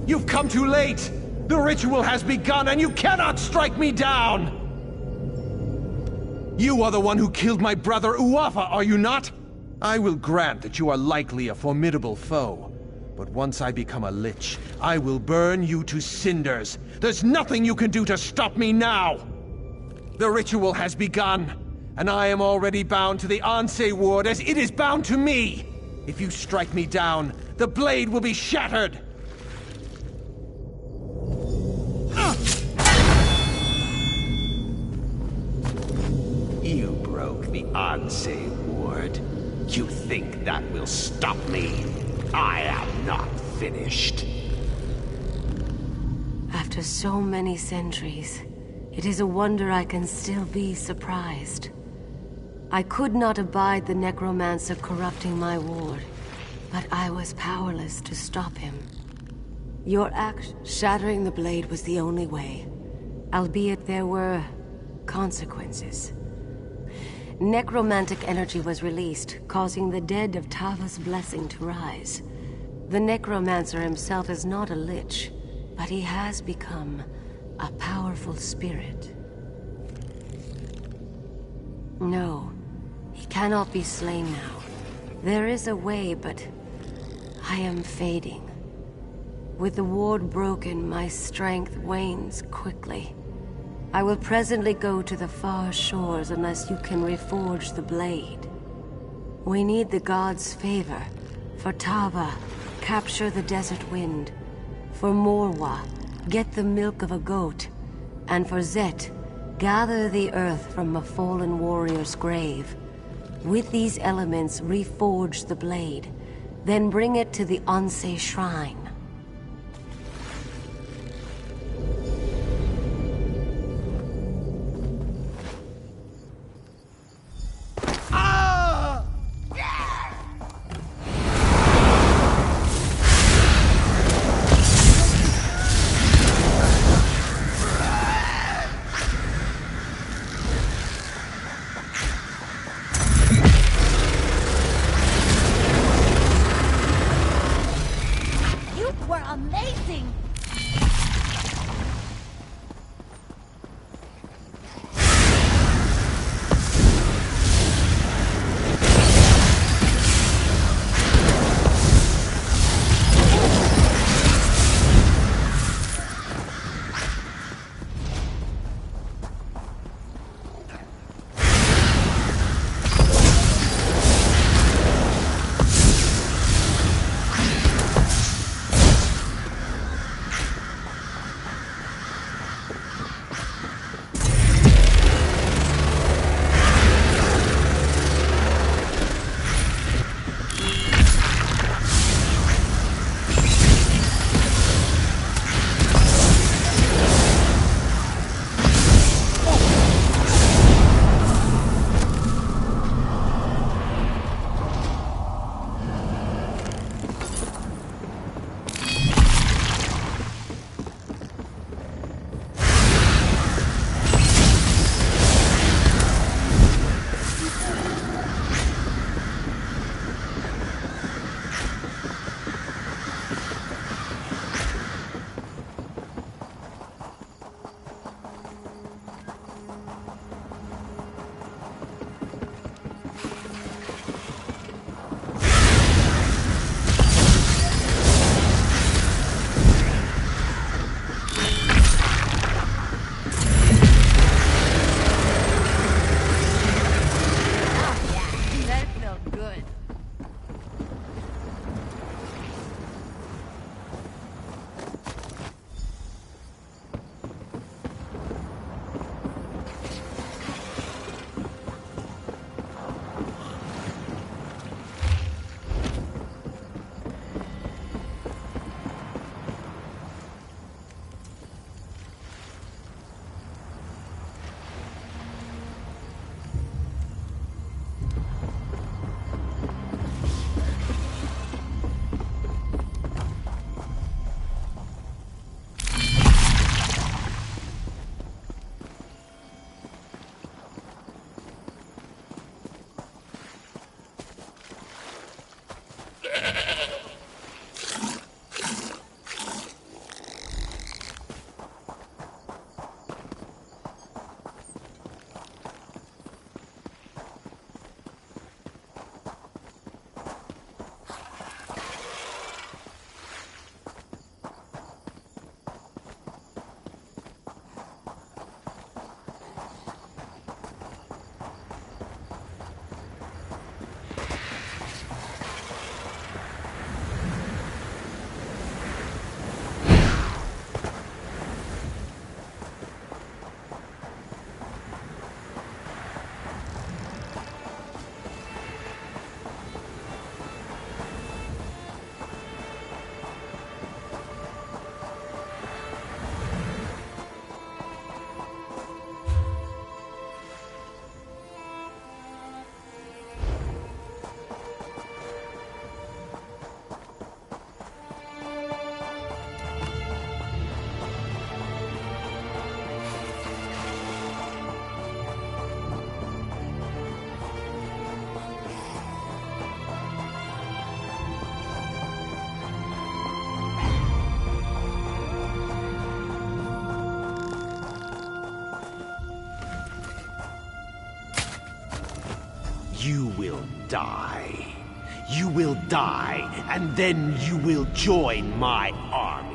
You've come too late! The ritual has begun, and you cannot strike me down! You are the one who killed my brother Uafa, are you not? I will grant that you are likely a formidable foe. But once I become a lich, I will burn you to cinders. There's nothing you can do to stop me now! The ritual has begun, and I am already bound to the Anse ward as it is bound to me! If you strike me down, the blade will be shattered!
You broke the Anse ward. You think that will stop me? I am not finished.
After so many centuries, it is a wonder I can still be surprised. I could not abide the necromancer corrupting my ward, but I was powerless to stop him. Your act shattering the blade was the only way, albeit there were consequences. Necromantic energy was released, causing the dead of Tava's blessing to rise. The necromancer himself is not a lich, but he has become a powerful spirit. No, he cannot be slain now. There is a way, but I am fading. With the ward broken, my strength wanes quickly. I will presently go to the far shores unless you can reforge the blade. We need the gods' favor. For Tava, capture the desert wind. For Morwa, get the milk of a goat. And for Zet, gather the earth from a fallen warrior's grave. With these elements, reforge the blade. Then bring it to the Anse shrine.
You
you will die. You will die, and then you will join my army.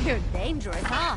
You're dangerous, huh?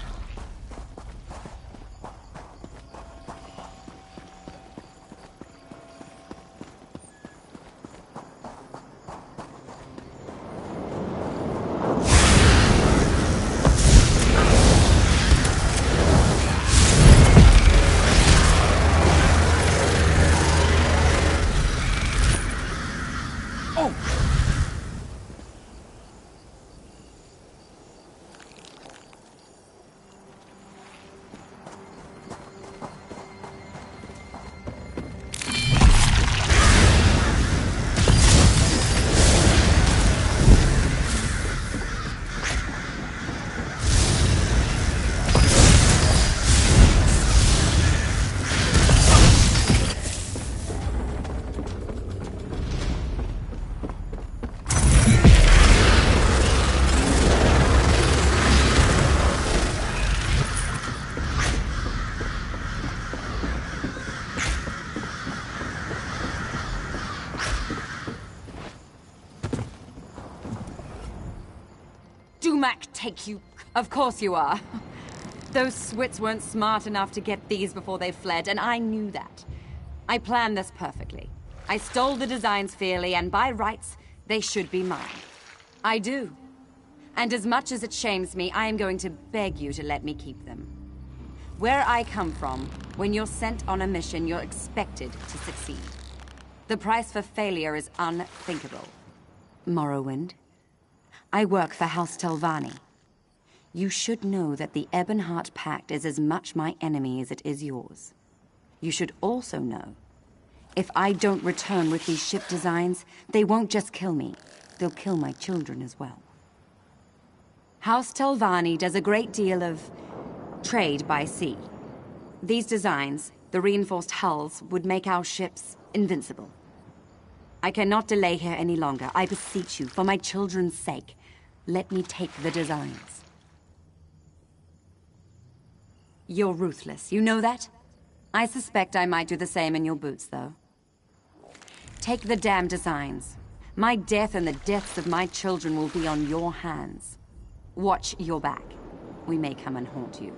Dumac take you. Of course you are. Those Swits weren't smart enough to get these before they fled, and I knew that. I planned this perfectly. I stole the designs fairly, and by rights, they should be mine. I do. And as much as it shames me, I am going to beg you to let me keep them. Where I come from, when you're sent on a mission, you're expected to succeed. The price for failure is unthinkable. Morrowind. I work for House Telvanni. You should know that the Ebonheart Pact is as much my enemy as it is yours. You should also know, if I don't return with these ship designs, they won't just kill me, they'll kill my children as well. House Telvanni does a great deal of trade by sea. These designs, the reinforced hulls, would make our ships invincible. I cannot delay here any longer. I beseech you, for my children's sake, let me take the designs. You're ruthless, you know that? I suspect I might do the same in your boots, though. Take the damn designs. My death and the deaths of my children will be on your hands. Watch your back. We may come and haunt you.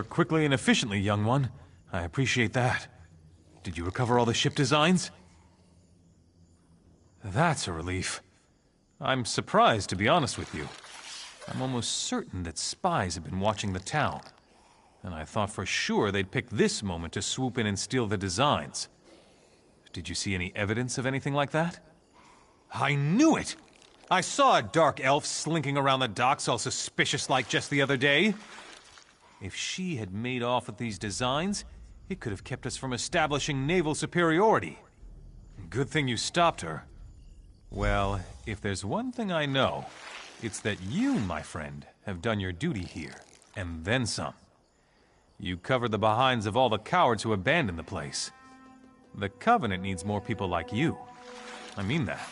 work quickly and efficiently, young one. I appreciate that. Did you recover all the ship designs? That's a relief. I'm surprised, to be honest with you. I'm almost certain that spies have been watching the town, and I thought for sure they'd pick this moment to swoop in and steal the designs. Did you see any evidence of anything like that? I knew it! I saw a dark elf slinking around the docks all suspicious-like just the other day. If she had made off with these designs, it could have kept us from establishing naval superiority. Good thing you stopped her. Well, if there's one thing I know, it's that you, my friend, have done your duty here, and then some. You covered the behinds of all the cowards who abandoned the place. The Covenant needs more people like you. I mean that.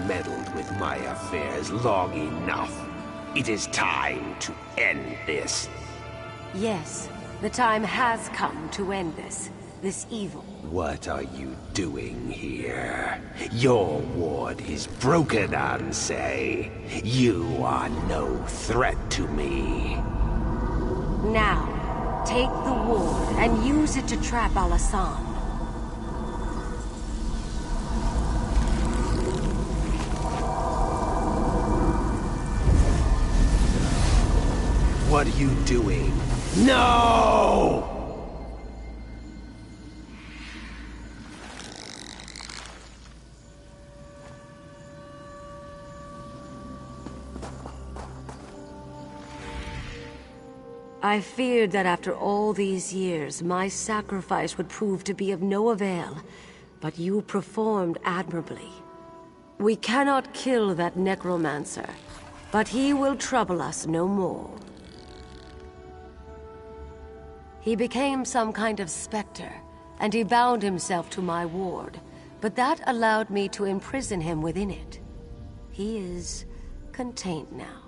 Meddled with my affairs long enough. It is time to end this.
Yes, the time has come to end this evil.
What are you doing here? Your ward is broken, Ansei. You are no threat to me.
Now, take the ward and use it to trap Alasan.
What are you doing? No!
I feared that after all these years, my sacrifice would prove to be of no avail, but you performed admirably. We cannot kill that necromancer, but he will trouble us no more. He became some kind of specter, and he bound himself to my ward, but that allowed me to imprison him within it. He is contained now.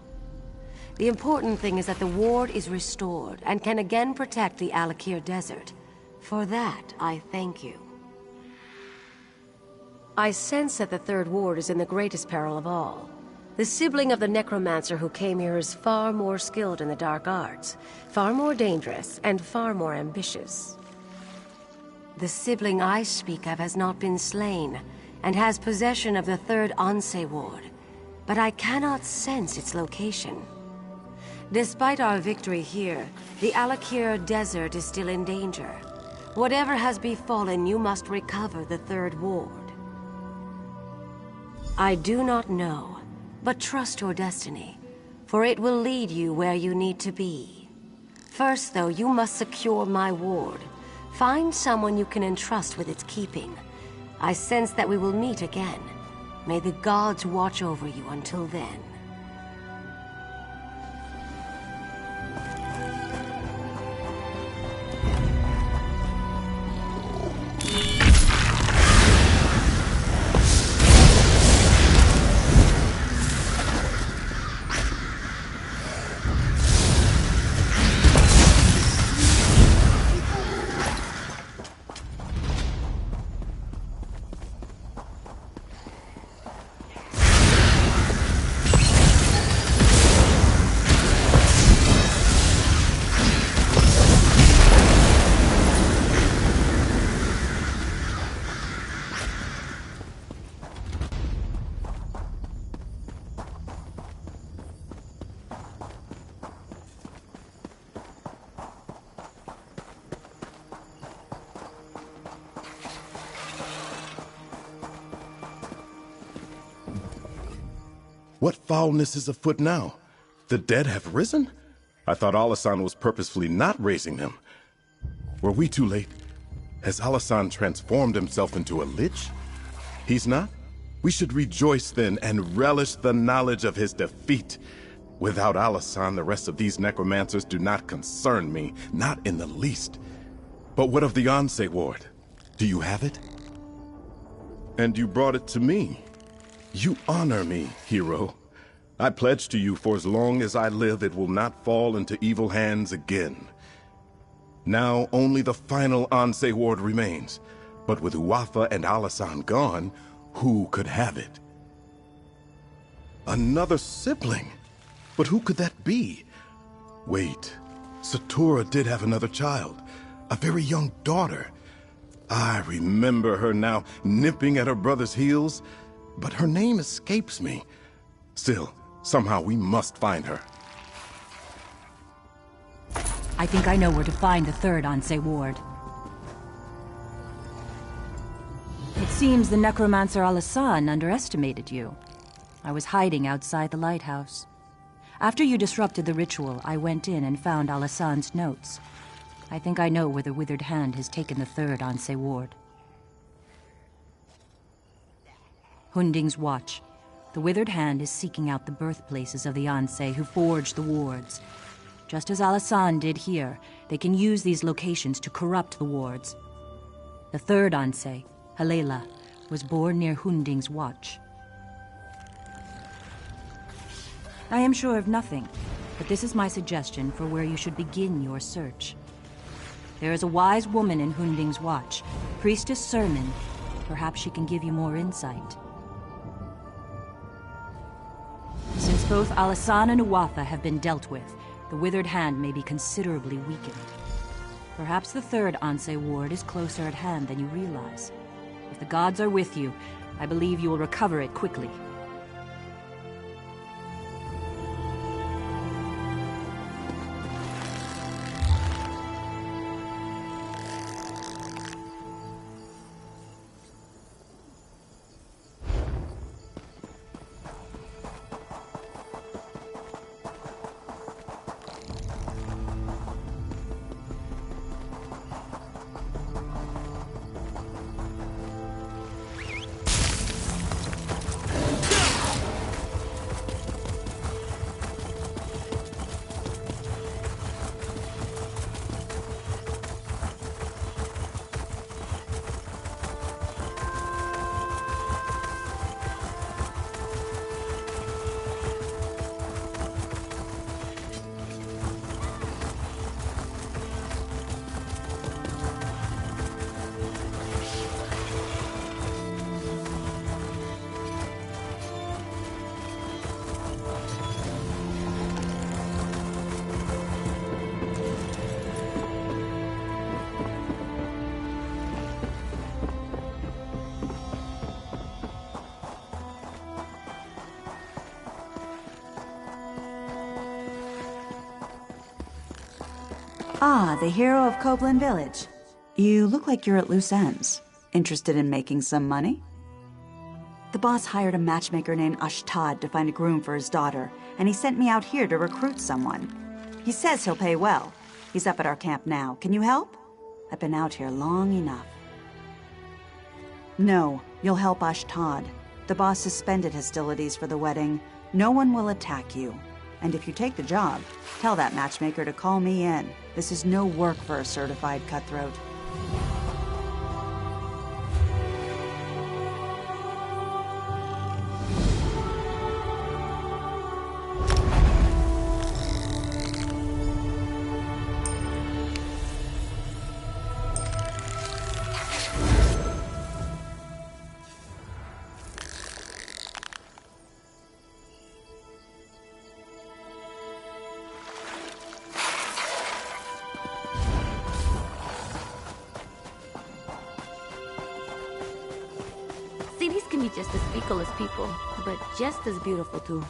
The important thing is that the ward is restored and can again protect the Alik'r Desert. For that, I thank you. I sense that the third ward is in the greatest peril of all. The sibling of the necromancer who came here is far more skilled in the dark arts, far more dangerous, and far more ambitious. The sibling I speak of has not been slain, and has possession of the third Ansei ward, but I cannot sense its location. Despite our victory here, the Alik'r Desert is still in danger. Whatever has befallen, you must recover the third ward. I do not know, but trust your destiny, for it will lead you where you need to be. First, though, you must secure my ward. Find someone you can entrust with its keeping. I sense that we will meet again. May the gods watch over you until then.
What foulness is afoot now? The dead have risen? I thought Alasan was purposefully not raising them. Were we too late? Has Alasan transformed himself into a lich? He's not? We should rejoice then and relish the knowledge of his defeat. Without Alasan, the rest of these necromancers do not concern me, not in the least. But what of the Anse ward? Do you have it? And you brought it to me. You honor me, hero. I pledge to you for as long as I live it will not fall into evil hands again. Now only the final Anse ward remains, but with Uafa and Alasan gone, who could have it? Another sibling? But who could that be? Wait, Satura did have another child, a very young daughter. I remember her now, nipping at her brother's heels, but her name escapes me. Still, somehow we must find her.
I think I know where to find the third Anse ward. It seems the necromancer Alasan underestimated you. I was hiding outside the lighthouse. After you disrupted the ritual, I went in and found Alasan's notes. I think I know where the Withered Hand has taken the third Anse ward. Hunding's Watch. The Withered Hand is seeking out the birthplaces of the Anse who forged the wards. Just as Alasan did here, they can use these locations to corrupt the wards. The third Anse, Halela, was born near Hunding's Watch. I am sure of nothing, but this is my suggestion for where you should begin your search. There is a wise woman in Hunding's Watch, Priestess Sermon. Perhaps she can give you more insight. Since both Alasan and Uafa have been dealt with, the Withered Hand may be considerably weakened. Perhaps the third Anse ward is closer at hand than you realize. If the gods are with you, I believe you will recover it quickly.
Ah, the hero of Copeland Village. You look like you're at loose ends. Interested in making some money? The boss hired a matchmaker named Ashtad to find a groom for his daughter, and he sent me out here to recruit someone. He says he'll pay well. He's up at our camp now. Can you help? I've been out here long enough. No, you'll help Ashtad. The boss suspended hostilities for the wedding. No one will attack you. And if you take the job, tell that matchmaker to call me in. This is no work for a certified cutthroat.
Cities can be just as fickle as people, but just as beautiful too.